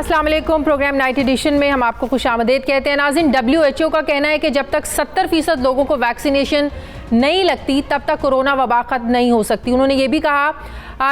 अस्सलाम वालेकुम। Programme night addition में हम आपको खुशामदीद कहते हैं। नाज़रीन, WHO का कहना है कि जब तक 70% लोगों को वैक्सीनेशन नहीं लगती तब तक कोरोना वबा खत्म नहीं हो सकती। उन्होंने ये भी कहा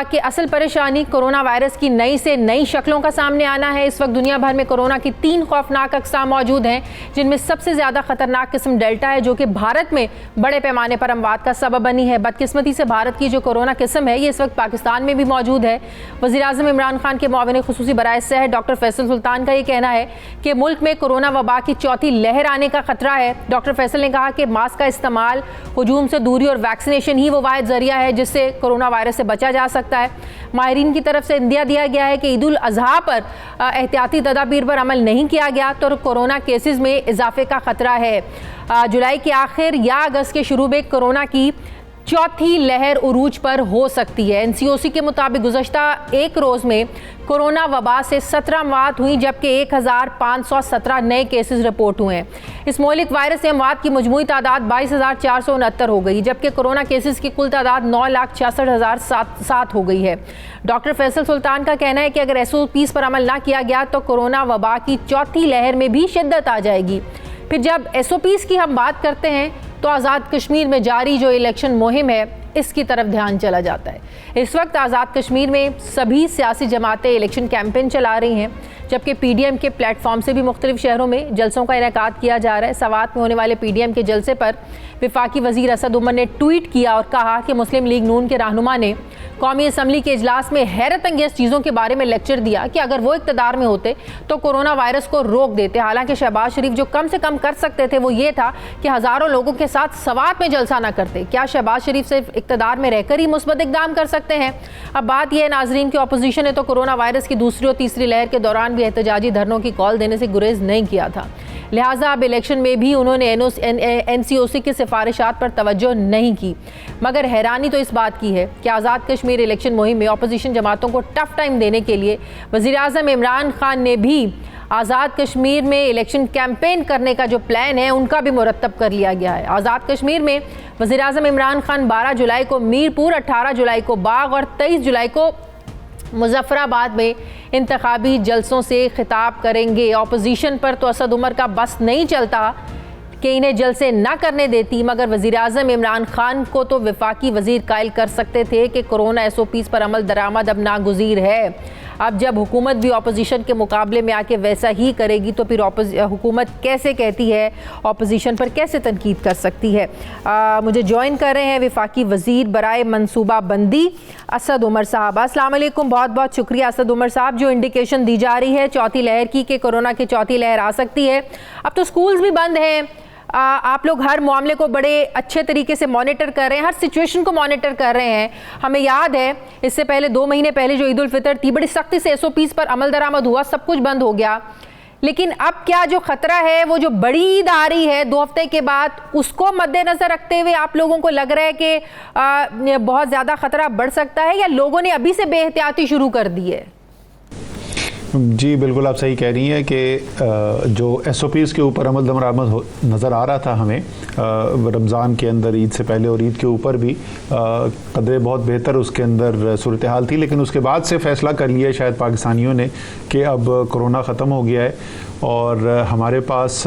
कि असल परेशानी कोरोना वायरस की नई से नई शक्लों का सामने आना है। इस वक्त दुनिया भर में कोरोना की 3 खौफनाक अक़साम मौजूद हैं, जिनमें सबसे ज़्यादा ख़तरनाक किस्म डेल्टा है, जो कि भारत में बड़े पैमाने पर अमवात का सबब बनी है। बदकिस्मती से भारत की जो कोरोना किस्म है ये इस वक्त पाकिस्तान में भी मौजूद है। वज़ीर-ए-आज़म इमरान खान के मुआविन ख़ुसूसी बराए सेहत डॉक्टर फैसल सुल्तान का ये कहना है कि मुल्क में कोरोना वबा की चौथी लहर आने का खतरा है। डॉक्टर फैसल ने कहा कि मास्क का इस्तेमाल, हुजूम से दूरी और वैक्सीनेशन ही वो वाहिद ज़रिया है जिससे कोरोना वायरस से बचा जा सकता है। माहिरीन की तरफ से इंदिया दिया गया है कि ईद उल अज़हा पर एहतियाती तदाबीर पर अमल नहीं किया गया तो कोरोना केसेस में इजाफे का खतरा है। जुलाई के आखिर या अगस्त के शुरू में कोरोना की चौथी लहर उरूज पर हो सकती है। NCOC के मुताबिक गुज़श्ता एक रोज़ में कोरोना वबा से 17 मौत हुई, जबकि 1517 नए केसेस रिपोर्ट हुए हैं। इस मौलिक वायरस से अमवात की मजमूई तादाद 22,469 हो गई, जबकि कोरोना केसेस की कुल तादाद 9,66,007 हो गई है। डॉक्टर फैसल सुल्तान का कहना है कि अगर SOPs पर अमल ना किया गया तो कोरोना वबा की चौथी लहर में भी शिद्दत आ जाएगी। फिर जब SOPs की हम बात करते हैं तो आज़ाद कश्मीर में जारी जो इलेक्शन मुहिम है इसकी तरफ ध्यान चला जाता है। इस वक्त आज़ाद कश्मीर में सभी सियासी जमातें इलेक्शन कैंपेन चला रही हैं, जबकि PDM के प्लेटफॉर्म से भी मुख्तलिफ शहरों में जलसों का इनेकाद किया जा रहा है। सवात में होने वाले PDM के जलसे पर वफाकी वज़ीर असद उमर ने ट्वीट किया और कहा कि मुस्लिम लीग नून के रहनुमा ने कौमी असम्बली के इजलास में हैरत अंगेज़ चीज़ों के बारे में लेक्चर दिया कि अगर वो इक़्तिदार में होते तो कोरोना वायरस को रोक देते। हालांकि शहबाज शरीफ जो कम से कम कर सकते थे वो ये था कि हज़ारों लोगों के साथ सवात में जलसा ना करते। क्या शहबाज शरीफ सिर्फ इक़्तिदार में रहकर ही मुस्बत इक़दाम कर सकते हैं? अब बात यह है नाज़रीन की अपोजिशन ने तो कोरोना वायरस की दूसरी और तीसरी लहर के दौरान भी एहतजाजी धरनों की कॉल देने से गुरेज नहीं किया था, लिहाजा अब इलेक्शन में भी उन्होंने NCOC की सिफारिशात पर तवज्जो नहीं की। मगर हैरानी तो इस बात की है कि आज़ाद कश्मीर इलेक्शन मुहिम में अपोजिशन जमातों को टफ टाइम देने के लिए वज़ीर-ए-आज़म इमरान खान ने भी आज़ाद कश्मीर में इलेक्शन कैंपेन करने का जो प्लान है उनका भी मुरतब कर लिया गया है। आज़ाद कश्मीर में वज़ीर-ए-आज़म इमरान खान 12 जुलाई को मीरपुर, 18 जुलाई को बाग और 23 जुलाई को मुजफ्फराबाद में इंतखाबी जलसों से खिताब करेंगे। अपोजिशन पर तो असद उमर का बस नहीं चलता कि इन्हें जलसे ना करने देती, मगर वज़ीर-ए-आज़म इमरान खान को तो वफाकी वज़ीर कायल कर सकते थे कि कोरोना SOPs पर अमल दरामद अब नागुज़ीर है। अब जब हुकूमत भी अपोजिशन के मुकाबले में आके वैसा ही करेगी तो फिर हुकूमत कैसे कहती है अपोजिशन पर कैसे तनकीद कर सकती है? मुझे ज्वाइन कर रहे हैं वफाकी वज़ीर बराए मनसूबा बंदी असद उमर साहब। अस्सलाम वालेकुम, बहुत बहुत शुक्रिया असद उमर साहब। जो इंडिकेशन दी जा रही है चौथी लहर की कि कोरोना की चौथी लहर आ सकती है, अब तो स्कूल्स भी बंद हैं, आप लोग हर मामले को बड़े अच्छे तरीके से मॉनिटर कर रहे हैं, हर सिचुएशन को मॉनिटर कर रहे हैं। हमें याद है इससे पहले 2 महीने पहले जो ईद उल फितर थी, बड़ी सख्ती से SOPs पर अमल दरामद हुआ, सब कुछ बंद हो गया। लेकिन अब क्या जो खतरा है वो जो बड़ी ईद आ रही है 2 हफ्ते के बाद, उसको मद्देनजर रखते हुए आप लोगों को लग रहा है कि बहुत ज़्यादा खतरा बढ़ सकता है, या लोगों ने अभी से बेहतियाती शुरू कर दी है? जी बिल्कुल, आप सही कह रही हैं कि जो SOPs के ऊपर अमल दरामद नज़र आ रहा था हमें रमज़ान के अंदर, ईद से पहले और ईद के ऊपर भी कदरे बहुत बेहतर उसके अंदर सूरत हाल थी। लेकिन उसके बाद से फ़ैसला कर लिया शायद पाकिस्तानियों ने कि अब कोरोना ख़त्म हो गया है और हमारे पास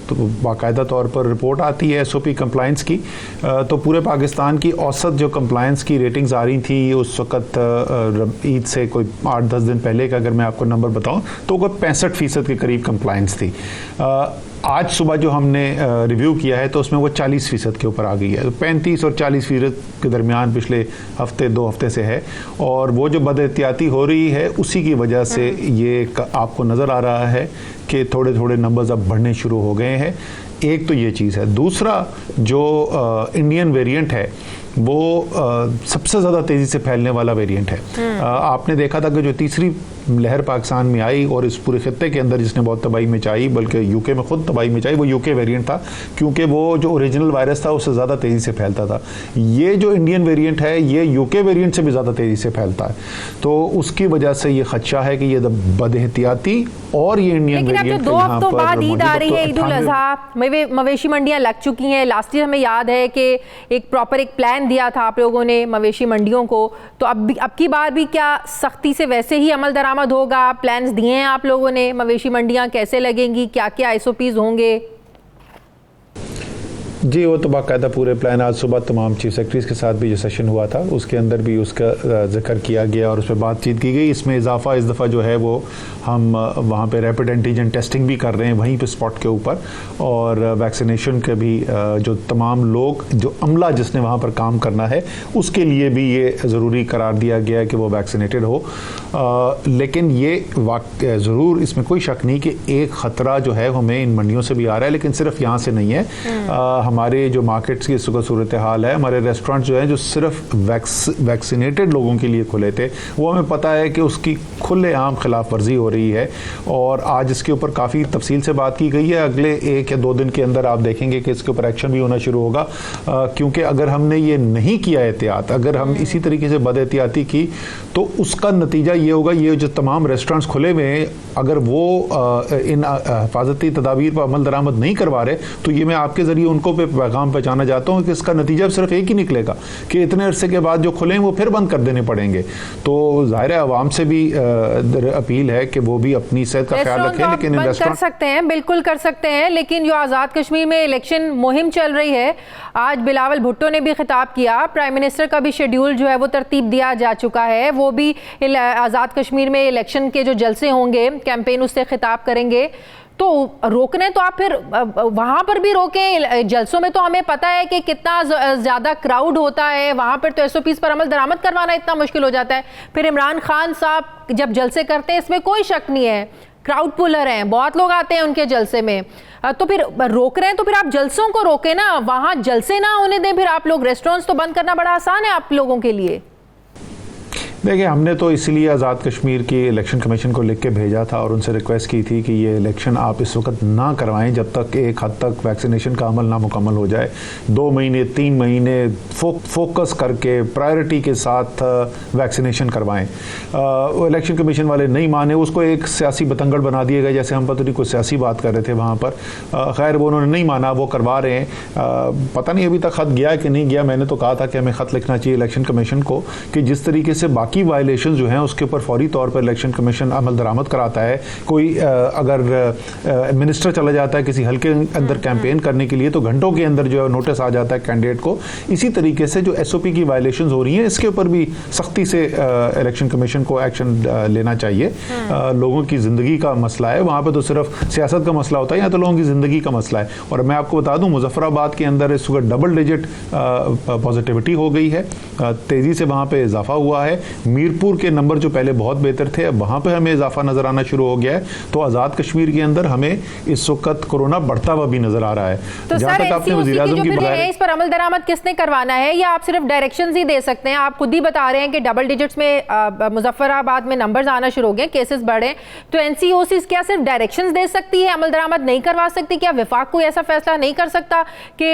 तो बाकायदा तौर पर रिपोर्ट आती है SOP कंप्लाइंस की। तो पूरे पाकिस्तान की औसत जो कंप्लाइंस की रेटिंग्स आ रही थी उस वक़्त ईद से कोई 8-10 दिन पहले का अगर मैं आपको नंबर बताऊं तो कोई 65% के करीब कंप्लाइंस थी। आज सुबह जो हमने रिव्यू किया है तो उसमें वो 40% के ऊपर आ गई है। तो 35 और 40% के दरमियान पिछले 2 हफ्ते से है, और वो जो बदएहतियाती हो रही है उसी की वजह से ये आपको नज़र आ रहा है कि थोड़े थोड़े नंबर्स अब बढ़ने शुरू हो गए हैं। एक तो ये चीज़ है। दूसरा जो इंडियन वेरिएंट है वो सबसे ज़्यादा तेज़ी से फैलने वाला वेरिएंट है। आपने देखा था कि जो तीसरी लहर पाकिस्तान में आई और इस पूरे खत्ते के अंदर जिसने बहुत तबाही मचाई, बल्कि यूके में खुद तबाही मचाई, वो यूके वेरिएंट था, क्योंकि वो जो ओरिजिनल वायरस था उससे ज़्यादा तेज़ी से फैलता था। ये जो इंडियन वेरिएंट है ये यूके वेरिएंट से भी ज़्यादा तेज़ी से फैलता है, तो उसकी वजह से ये खदशा है कि ये बदएहतियाती और ये इंडियन वेरिएंट 2 हफ्तों बाद ईद आ रही है, ईद उल अज़हा, मवेशी मंडियाँ लग चुकी हैं। लास्ट ईयर हमें याद है कि एक प्रॉपर एक प्लान प्लान दिया था आप लोगों ने मवेशी मंडियों को, तो अब की बार भी क्या सख्ती से वैसे ही अमल दरामद होगा? प्लान्स दिए हैं आप लोगों ने, मवेशी मंडियां कैसे लगेंगी, क्या क्या SOPs होंगे? जी, वो तो बाकायदा पूरे प्लान आज सुबह तमाम चीफ सेक्रेटरीज के साथ भी जो सेशन हुआ था उसके अंदर भी उसका जिक्र किया गया और उस पर बातचीत की गई। इसमें इजाफा इस दफ़ा जो है वो हम वहाँ पे रैपिड एंटीजन टेस्टिंग भी कर रहे हैं वहीं पे स्पॉट के ऊपर, और वैक्सीनेशन के भी जो तमाम लोग, जो अमला जिसने वहाँ पर काम करना है उसके लिए भी ये ज़रूरी करार दिया गया है कि वो वैक्सीनेटेड हो। लेकिन ये ज़रूर इसमें कोई शक नहीं कि एक ख़तरा जो है हमें इन मंडियों से भी आ रहा है, लेकिन सिर्फ यहाँ से नहीं है। हमारे जो मार्केट्स की सूरत हाल है, हमारे रेस्टोरेंट जो हैं जो सिर्फ वैक्सीनेटेड लोगों के लिए खुले थे, वो हमें पता है कि उसकी खुलेआम खिलाफ वर्जी हो रही है और आज इसके ऊपर काफ़ी तफसील से बात की गई है। अगले 1 या 2 दिन के अंदर आप देखेंगे कि इसके ऊपर एक्शन भी होना शुरू होगा, क्योंकि अगर हमने ये नहीं किया एहतियात, अगर हम इसी तरीके से बदएहतियाती की तो उसका नतीजा ये होगा, ये जो तमाम रेस्टोरेंट्स खुले हुए हैं अगर वो इन हिफाजती तदाबीर पर अमल दरामद नहीं करवा रहे तो ये मैं आपके ज़रिए उनको पे पैगाम पहुंचाना चाहता हूँ कि इसका नतीजा सिर्फ एक ही निकलेगा कि इतने अरसे के बाद जो खुले हैं वो फिर बंद कर देने पड़ेंगे। तो ज़ाहिर है आवाम से भी अपील है कि वो भी अपनी सेहत का ख्याल रखें। लेकिन कर सकते हैं, बिल्कुल कर सकते हैं, लेकिन जो आज़ाद कश्मीर में इलेक्शन मुहिम चल रही है, आज बिलावल भुट्टो ने भी खिताब किया, प्राइम मिनिस्टर का भी शेड्यूल जो है वो तरतीब दिया जा चुका है, वो भी आज़ाद कश्मीर में इलेक्शन के जो जलसे होंगे, कैंपेन, उससे खिताब करेंगे। तो रोकने तो आप फिर वहां पर भी रोकें, जलसों में तो हमें पता है कि कितना ज़्यादा क्राउड होता है, वहां पर तो SOPs पर अमल दरामद करवाना इतना मुश्किल हो जाता है। फिर इमरान खान साहब जब जलसे करते हैं, इसमें कोई शक नहीं है, क्राउड पुलर हैं, बहुत लोग आते हैं उनके जलसे में, तो फिर रोक रहे हैं तो फिर आप जलसों को रोकें ना, वहां जलसे ना होने दें। फिर आप लोग रेस्टोरेंट्स तो बंद करना बड़ा आसान है आप लोगों के लिए। देखिए, हमने तो इसलिए आज़ाद कश्मीर की इलेक्शन कमीशन को लिख के भेजा था और उनसे रिक्वेस्ट की थी कि ये इलेक्शन आप इस वक्त ना करवाएं जब तक एक हद तक वैक्सीनेशन का अमल ना मुकम्मल हो जाए। 2 महीने 3 महीने फोकस करके प्रायोरिटी के साथ वैक्सीनेशन करवाएं। इलेक्शन कमीशन वाले नहीं माने, उसको एक सियासी बतंगड़ बना दिया गया, जैसे हम पता नहीं कोई सियासी बात कर रहे थे वहाँ पर। खैर वो उन्होंने नहीं माना, वो करवा रहे हैं। पता नहीं अभी तक ख़त गया कि नहीं गया। मैंने तो कहा था कि हमें ख़त लिखना चाहिए इलेक्शन कमीशन को कि जिस तरीके से बाकी वायलेशन जो हैं उसके ऊपर फौरी तौर पर इलेक्शन कमीशन अमल दरामद कराता है। कोई अगर मिनिस्टर चला जाता है किसी हल्के अंदर कैंपेन करने के लिए तो घंटों के अंदर जो है नोटिस आ जाता है कैंडिडेट को। इसी तरीके से जो SOP की वायलेशन हो रही हैं इसके ऊपर भी सख्ती से इलेक्शन कमीशन को एक्शन लेना चाहिए। लोगों की ज़िंदगी का मसला है, वहाँ पर तो सिर्फ सियासत का मसला होता है, यहाँ तो लोगों की ज़िंदगी का मसला है। और मैं आपको बता दूँ, मुजफ्फराबाद के अंदर इस वक्त डबल डिजिट पॉजिटिविटी हो गई है, तेज़ी से वहाँ पर इजाफा हुआ है। मीरपुर के नंबर जो पहले बहुत बेहतर थे, अब वहां पे हमें इजाफा नजर आना शुरू हो गया है। तो आजाद कश्मीर के अंदर हमें इस वक्त कोरोना बढ़ता हुआ भी नजर आ रहा है। तो जहां तक आपने वज़ीर-ए-आज़म की बजाय इस पर अमल दरामद किसने करवाना है, या आप सिर्फ डायरेक्शंस ही दे सकते हैं? आप खुद ही बता रहे हैं कि डबल डिजिट्स में मुजफ्फराबाद में नंबर्स आना शुरू हो गए, केसेस बढ़े, तो NCOC क्या सिर्फ डायरेक्शंस दे सकती है, अमल दरामद नहीं करवा सकती? क्या विफाक कोई ऐसा फैसला नहीं कर सकता कि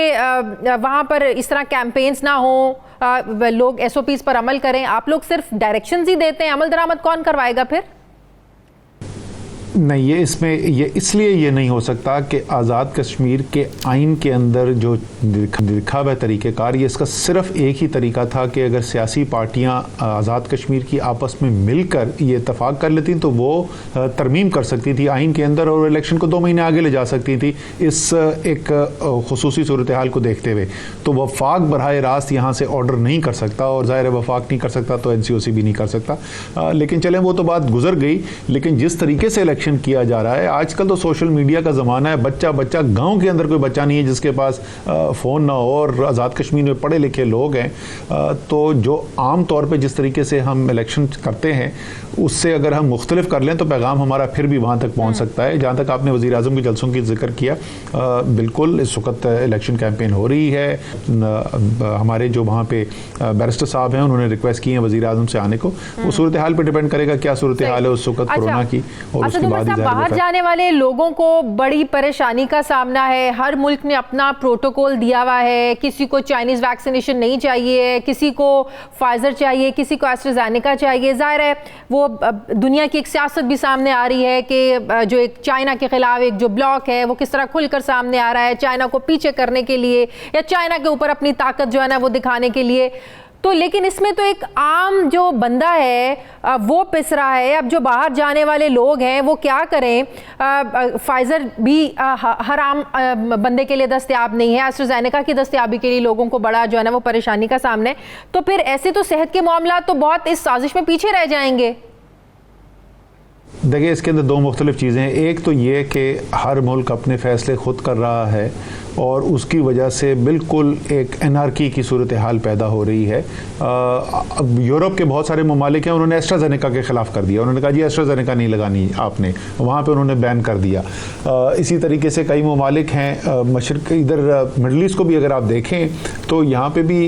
वहां पर इस तरह कैंपेन्स ना हो, लोग SOPs पर अमल करें? आप लोग सिर्फ डायरेक्शंस ही देते हैं, अमल दरामद कौन करवाएगा फिर? नहीं, ये इसमें ये इसलिए ये नहीं हो सकता कि आज़ाद कश्मीर के आइन के अंदर जो लिखा हुआ तरीक़ेकार, ये इसका सिर्फ एक ही तरीका था कि अगर सियासी पार्टियां आज़ाद कश्मीर की आपस में मिलकर ये इत्तफाक कर लेती तो वो तरमीम कर सकती थी आइन के अंदर और इलेक्शन को 2 महीने आगे ले जा सकती थी इस एक खुसूसी सूरत हाल को देखते हुए। तो वफाक बराह रास्त यहाँ से ऑर्डर नहीं कर सकता, और ज़ाहिर है वफाक नहीं कर सकता तो NCOC भी नहीं कर सकता। लेकिन चलें, वो तो बात गुजर गई। लेकिन जिस तरीके से इलेक्शन किया जा रहा है, आजकल तो सोशल मीडिया का ज़माना है, बच्चा गांव के अंदर कोई बच्चा नहीं है जिसके पास फ़ोन ना हो, और आज़ाद कश्मीर में पढ़े लिखे लोग हैं। तो जो आम तौर पे जिस तरीके से हम इलेक्शन करते हैं उससे अगर हम मुख्तलिफ कर लें तो पैगाम हमारा फिर भी वहाँ तक पहुँच सकता है। जहाँ तक आपने वज़ीर-ए-आज़म के जलसों की जिक्र किया, बिल्कुल इस वक्त इलेक्शन कैंपेन हो रही है। हमारे जो वहाँ पे बैरिस्टर साहब हैं उन्होंने रिक्वेस्ट की है वज़ीर-ए-आज़म से आने को। वो सूरत हाल पर डिपेंड करेगा क्या सूरत हाल है उस वक्त कोरोना की, और उसके बाद ही बाहर जाने वाले लोगों को बड़ी परेशानी का सामना है। हर मुल्क ने अपना प्रोटोकॉल दिया हुआ है, किसी को चाइनीज वैक्सीनेशन नहीं चाहिए, किसी को फाइजर चाहिए, किसी को एस्ट्राजेनेका चाहिए। जाहिर है वो दुनिया की एक सियासत भी सामने आ रही है कि जो एक चाइना के खिलाफ एक जो ब्लॉक है वो किस तरह खुलकर सामने आ रहा है, चाइना को पीछे करने के लिए या चाइना के ऊपर अपनी ताकत जो है ना वो दिखाने के लिए। तो लेकिन इसमें तो एक आम जो बंदा है वो पिस रहा है। अब जो बाहर जाने वाले लोग हैं वो क्या करें? फाइजर भी हर आम बंदे के लिए दस्तयाब नहीं है, एस्ट्राजेनेका की दस्तयाबी के लिए लोगों को बड़ा जो है ना वो परेशानी का सामना है। तो फिर ऐसे तो सेहत के मामला तो बहुत इस साजिश में पीछे रह जाएंगे। देखिए, इसके अंदर दो मुख्तलिफ चीज़ें हैं। एक तो ये कि हर मुल्क अपने फ़ैसले खुद कर रहा है और उसकी वजह से बिल्कुल एक एनार्की की सूरत हाल पैदा हो रही है। अब यूरोप के बहुत सारे ममालिक हैं, उन्होंने एस्ट्राजेनेका के ख़िलाफ़ कर दिया। उन्होंने कहा जी एस्ट्राजेनेका नहीं लगानी आपने, वहाँ पे उन्होंने बैन कर दिया। इसी तरीके से कई ममालिक हैं मशरक़, इधर मिडल ईस्ट को भी अगर आप देखें तो यहाँ पे भी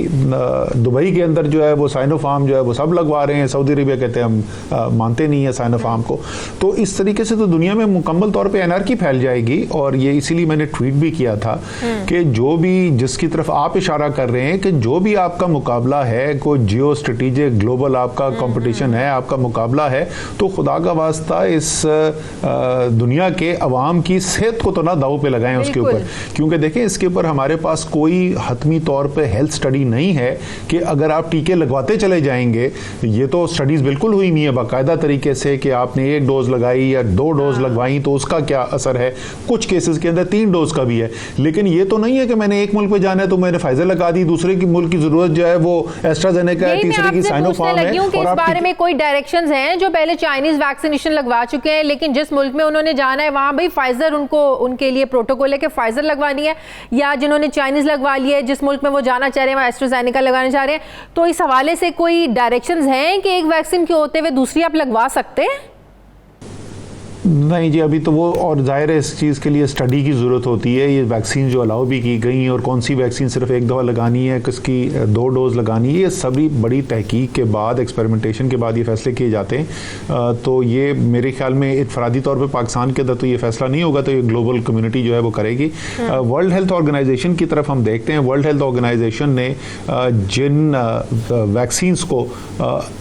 दुबई के अंदर जो है वो साइनोफार्म जो है वो सब लगवा रहे हैं। सऊदी अरबिया कहते हैं हम मानते नहीं है साइनोफार्म को। तो इस तरीके से तो दुनिया में मुकम्मल तौर पर एनार्की फैल जाएगी। और ये इसीलिए मैंने ट्वीट भी किया था कि जो भी जिसकी तरफ आप इशारा कर रहे हैं कि जो भी आपका मुकाबला है, कोई जियो स्ट्रेटेजिक ग्लोबल आपका कंपटीशन है, आपका मुकाबला है, तो खुदा का वास्ता इस दुनिया के अवाम की सेहत को तो ना दाव पे लगाएं उसके ऊपर। क्योंकि देखें, इसके ऊपर हमारे पास कोई हतमी तौर पे हेल्थ स्टडी नहीं है कि अगर आप टीके लगवाते चले जाएंगे, ये तो स्टडीज बिल्कुल हुई नहीं है बाकायदा तरीके से कि आपने 1 डोज लगाई या 2 डोज लगवाई तो उसका क्या असर है। कुछ केसेस के अंदर 3 डोज का भी है। लेकिन ये तो नहीं है कि मैंने एक मुल्क पे जाना है तो मैंने फाइजर लगा दी, दूसरे की मुल्क की जरूरत जो है वो एस्ट्राजेनेका है, तीसरे की साइनोफार्म है। और इस बारे में कोई डायरेक्शंस हैं जो पहले चाइनीज वैक्सीनेशन लगवा चुके हैं, लेकिन जिस मुल्क में उन्होंने जाना है वहां भाई फाइजर उनके लिए प्रोटोकॉल है कि फाइजर लगवानी है, या जिन्होंने चाइनीज लगवा लिया है जिस मुल्क में वो जाना चाह रहे हैं वहां एस्ट्राजेनेका लगाना चाह रहे हैं। तो इस हवाले से कोई डायरेक्शंस हैं कि एक वैक्सीन के होते हुए दूसरी आप लगवा सकते हैं? नहीं जी, अभी तो वो, और जाहिर है इस चीज़ के लिए स्टडी की ज़रूरत होती है। ये वैक्सीन जो अलाउ भी की गई और कौन सी वैक्सीन सिर्फ एक दफ़ा लगानी है, किसकी 2 डोज लगानी है, ये सभी बड़ी तहकीक के बाद, एक्सपेरिमेंटेशन के बाद ये फैसले किए जाते हैं। तो ये मेरे ख्याल में इनफरादी तौर पर पाकिस्तान के अंदर तो ये फैसला नहीं होगा, तो ये ग्लोबल कम्युनिटी जो है वो करेगी। वर्ल्ड हेल्थ ऑर्गेनाइजेशन की तरफ हम देखते हैं। वर्ल्ड हेल्थ ऑर्गेनाइजेशन ने जिन वैक्सीन्स को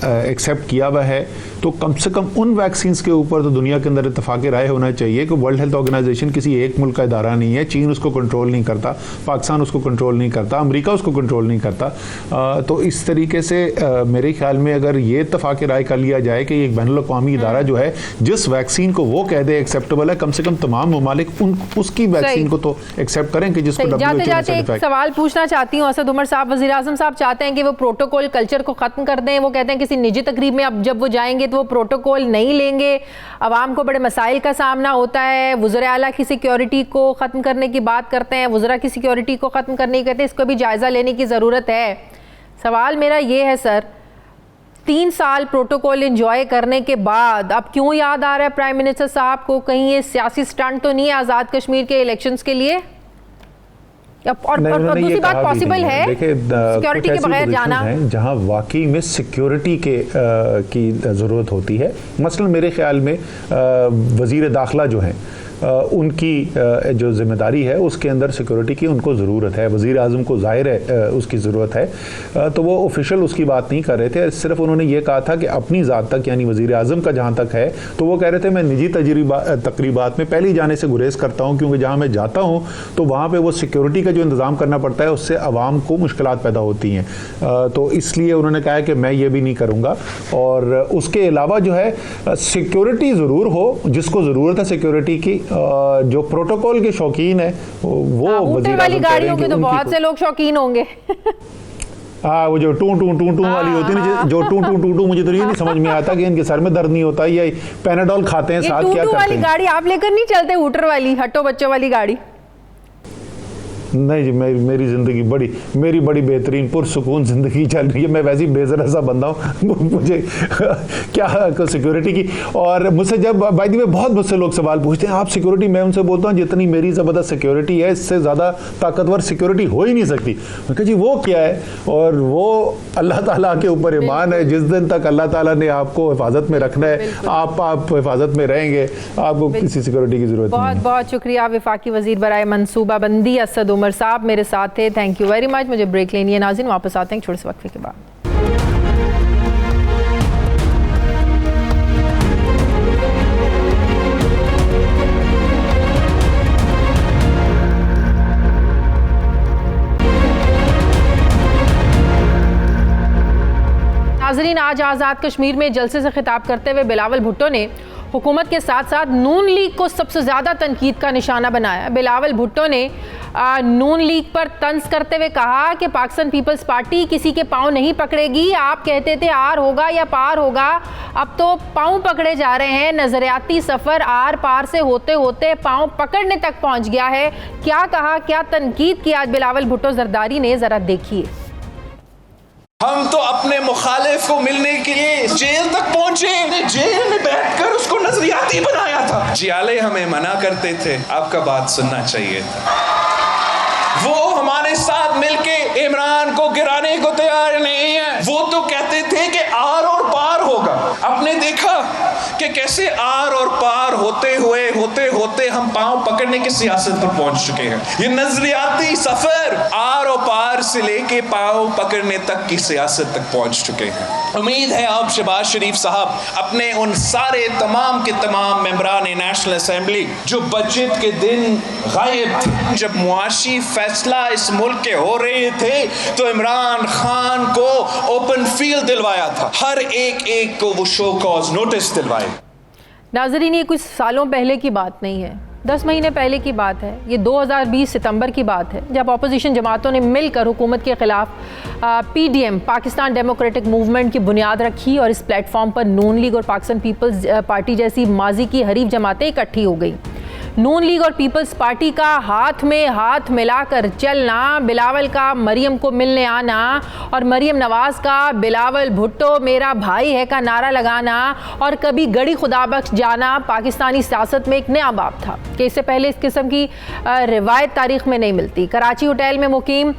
एक्सेप्ट किया हुआ है, तो कम से कम उन वैक्सीन्स के ऊपर तो दुनिया के अंदर इत्तेफाक राय होना चाहिए कि वर्ल्ड हेल्थ ऑर्गेनाइजेशन किसी एक मुल्क का इदारा नहीं है। चीन उसको कंट्रोल नहीं करता, पाकिस्तान उसको कंट्रोल नहीं करता, अमेरिका उसको कंट्रोल नहीं करता। तो इस तरीके से मेरे ख्याल में अगर ये इत्तेफाक राय कर लिया जाए कि एक बैनुल अक़वामी इदारा जो है जिस वैक्सीन को वो कह दे एक्सेप्टेबल है, कम से कम तमाम ममालिक उसकी वैक्सीन को तो एक्सेप्ट करें कि जिसको जाते जाते एक सवाल पूछना चाहती हूँ असद उमर साहब। वज़ीर आज़म साहब चाहते हैं कि वो प्रोटोकॉल कल्चर को ख़त्म कर दें। वो कहते हैं किसी निजी तकरीब में अब जब वो जाएंगे तो वो प्रोटोकॉल नहीं लेंगे, अवाम को बड़े मसाइल का सामना होता है। वज़ीर आला की सिक्योरिटी को ख़त्म करने की बात करते हैं, वज़रा की सिक्योरिटी को ख़त्म करने की कहते हैं, इसको भी जायज़ा लेने की ज़रूरत है। सवाल मेरा ये है सर, 3 साल प्रोटोकॉल एंजॉय करने के बाद अब क्यों याद आ रहा है प्राइम मिनिस्टर साहब को? कहीं ये सियासी स्टंट तो नहीं है आज़ाद कश्मीर के इलेक्शंस के लिए? और दूसरी बात पॉसिबल है सिक्योरिटी के बगैर जाना, जहां वाकई में सिक्योरिटी की ज़रूरत होती है। मसलन मेरे ख्याल में वज़ीर दाखिला जो हैं उनकी जो जिम्मेदारी है उसके अंदर सिक्योरिटी की उनको ज़रूरत है। वज़ीर आज़म को ज़ाहिर है उसकी ज़रूरत है। तो वो ऑफिशियल उसकी बात नहीं कर रहे थे, सिर्फ उन्होंने ये कहा था कि अपनी ज़ात तक, यानी वज़ीर आज़म का जहाँ तक है, तो वो कह रहे थे मैं निजी तकरीबात में पहले ही जाने से गुरेज करता हूँ, क्योंकि जहाँ मैं जाता हूँ तो वहाँ पर वो सिक्योरिटी का जो इंतज़ाम करना पड़ता है उससे आवाम को मुश्किलात पैदा होती हैं। तो इसलिए उन्होंने कहा कि मैं ये भी नहीं करूँगा। और उसके अलावा जो है सिक्योरिटी ज़रूर हो, जिसको ज़रूरत है सिक्योरिटी की, जो प्रोटोकॉल के शौकीन है वो वज़ीर वाली गाड़ियों के तो बहुत से लोग शौकीन होंगे। हाँ, वो जो टू वाली होती है ना, जो टू मुझे तो ये नहीं समझ में आता कि इनके सर में दर्द नहीं होता या पैनाडोल खाते हैं साथ, क्या करते हैं? वाली गाड़ी आप लेकर नहीं चलते, हूटर वाली, हट्टो बच्चों वाली गाड़ी? नहीं जी, मेरी ज़िंदगी मेरी बड़ी बेहतरीन पुरसुकून ज़िंदगी चल रही है। मैं वैसे ही बेज़रा सा बंदा हूँ मुझे क्या सिक्योरिटी की। और मुझसे जब भाई दी बहुत मुझसे लोग सवाल पूछते हैं आप सिक्योरिटी, मैं उनसे बोलता हूँ जितनी मेरी ज़बरदस्त सिक्योरिटी है इससे ज़्यादा ताकतवर सिक्योरिटी हो ही नहीं सकती। मैं कहा जी वो क्या है, और वो अल्लाह ताला के ऊपर ईमान है। जिस दिन तक अल्लाह ताला ने आपको हिफाजत में रखना है आप हिफाजत में रहेंगे, आपको किसी सिक्योरिटी की ज़रूरत नहीं है। बहुत बहुत शुक्रिया वफाकी वज़ीर बराए मनसूबाबंदी असद उमर साहब मेरे साथ थे, थैंक यू वेरी मच। मुझे ब्रेक लेनी है नाज़रीन, वापस आते हैं छोटे से वक्फे के बाद। नाज़रीन, आज आज़ाद कश्मीर में जलसे से खिताब करते हुए बिलावल भुट्टो ने हुकूमत के साथ साथ नून लीग को सबसे ज़्यादा तनकीद का निशाना बनाया। बिलावल भुट्टो ने नून लीग पर तंज करते हुए कहा कि पाकिस्तान पीपल्स पार्टी किसी के पाँव नहीं पकड़ेगी। आप कहते थे आर होगा या पार होगा, अब तो पाँव पकड़े जा रहे हैं। नज़रियाती सफ़र आर पार से होते होते पाँव पकड़ने तक पहुँच गया है। क्या कहा, क्या तनकीद की आज बिलावल भुट्टो जरदारी ने, ज़रा देखिए। हम तो अपने मुखालिफ को मिलने के लिए जेल तक पहुंचे, जेल में बैठकर उसको नजरियाती बनाया था। जियाले हमें मना करते थे, आपका बात सुनना चाहिए था। वो हमारे साथ मिलके इमरान को गिराने को तैयार नहीं है। वो तो कहते थे कि आर और पार होगा। आपने देखा कि कैसे आर और पार होते होते हम पांव पकड़ने की सियासत पर पहुंच चुके हैं। ये नजरियाती सफर आर और पार से लेके पांव पकड़ने तक की सियासत तक पहुंच चुके हैं। उम्मीद है आप शहबाज शरीफ साहब अपने उन सारे तमाम के तमाम मेंबरान नेशनल असेंबली जो बजट के दिन गायब थे, जब मुआशी फैसला इस मुल्क के हो रहे थे तो इमरान खान को ओपन फील्ड दिलवाया था, हर एक को वो शो कॉज नोटिस दिलवाए। नाज़रीन, ये कुछ सालों पहले की बात नहीं है, 10 महीने पहले की बात है। ये 2020 सितंबर की बात है जब अपोजिशन जमातों ने मिलकर हुकूमत के ख़िलाफ़ PDM पाकिस्तान डेमोक्रेटिक मूवमेंट की बुनियाद रखी और इस प्लेटफॉर्म पर नून लीग और पाकिस्तान पीपल्स पार्टी जैसी माजी की हरीफ जमातें इकट्ठी हो गई। नून लीग और पीपल्स पार्टी का हाथ में हाथ मिलाकर चलना, बिलावल का मरियम को मिलने आना और मरियम नवाज़ का बिलावल भुट्टो मेरा भाई है का नारा लगाना और कभी गड़ी खुदाबख्श जाना पाकिस्तानी सियासत में एक नया बाब था कि इससे पहले इस किस्म की रिवायत तारीख में नहीं मिलती। कराची होटल में मुकीम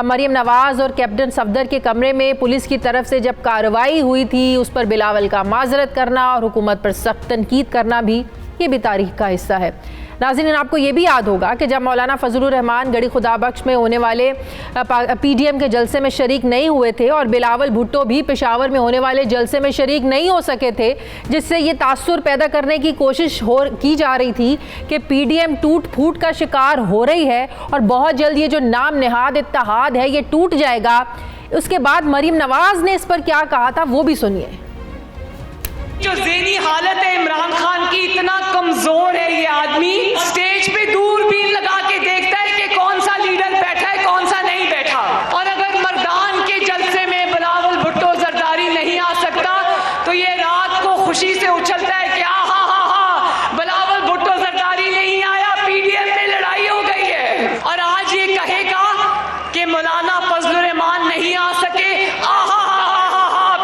मरियम नवाज़ और कैप्टन सफदर के कमरे में पुलिस की तरफ से जब कार्रवाई हुई थी, उस पर बिलावल का माजरत करना और हुकूमत पर सख्त तनकीद करना भी ये भी तारीख का हिस्सा है। नाज़रीन, आपको ये भी याद होगा कि जब मौलाना फजलुर रहमान गड़ी खुदाबख्श में होने वाले PDM के जलसे में शरीक नहीं हुए थे और बिलावल भुट्टो भी पेशावर में होने वाले जलसे में शरीक नहीं हो सके थे, जिससे ये तासुर पैदा करने की कोशिश की जा रही थी कि PDM टूट फूट का शिकार हो रही है और बहुत जल्द ये जो नाम नेहाद इत्तेहाद है ये टूट जाएगा। उसके बाद मरियम नवाज़ ने इस पर क्या कहा था वो भी सुनिए। जो ज़हनी हालत है इमरान खान की, इतना कमजोर है ये आदमी, स्टेज पे दूरबीन लगा के देखता है कि कौन सा लीडर बैठा है कौन सा नहीं बैठा। और अगर मर्दान के जलसे में बिलावल भुट्टो जरदारी नहीं आ सकता तो ये रात को खुशी से उछलता है कि हा बिलावल भुट्टो जरदारी नहीं आया, PDM में लड़ाई हो गई है। और आज ये कहेगा कि मौलाना फजलुर रहमान नहीं आ सके,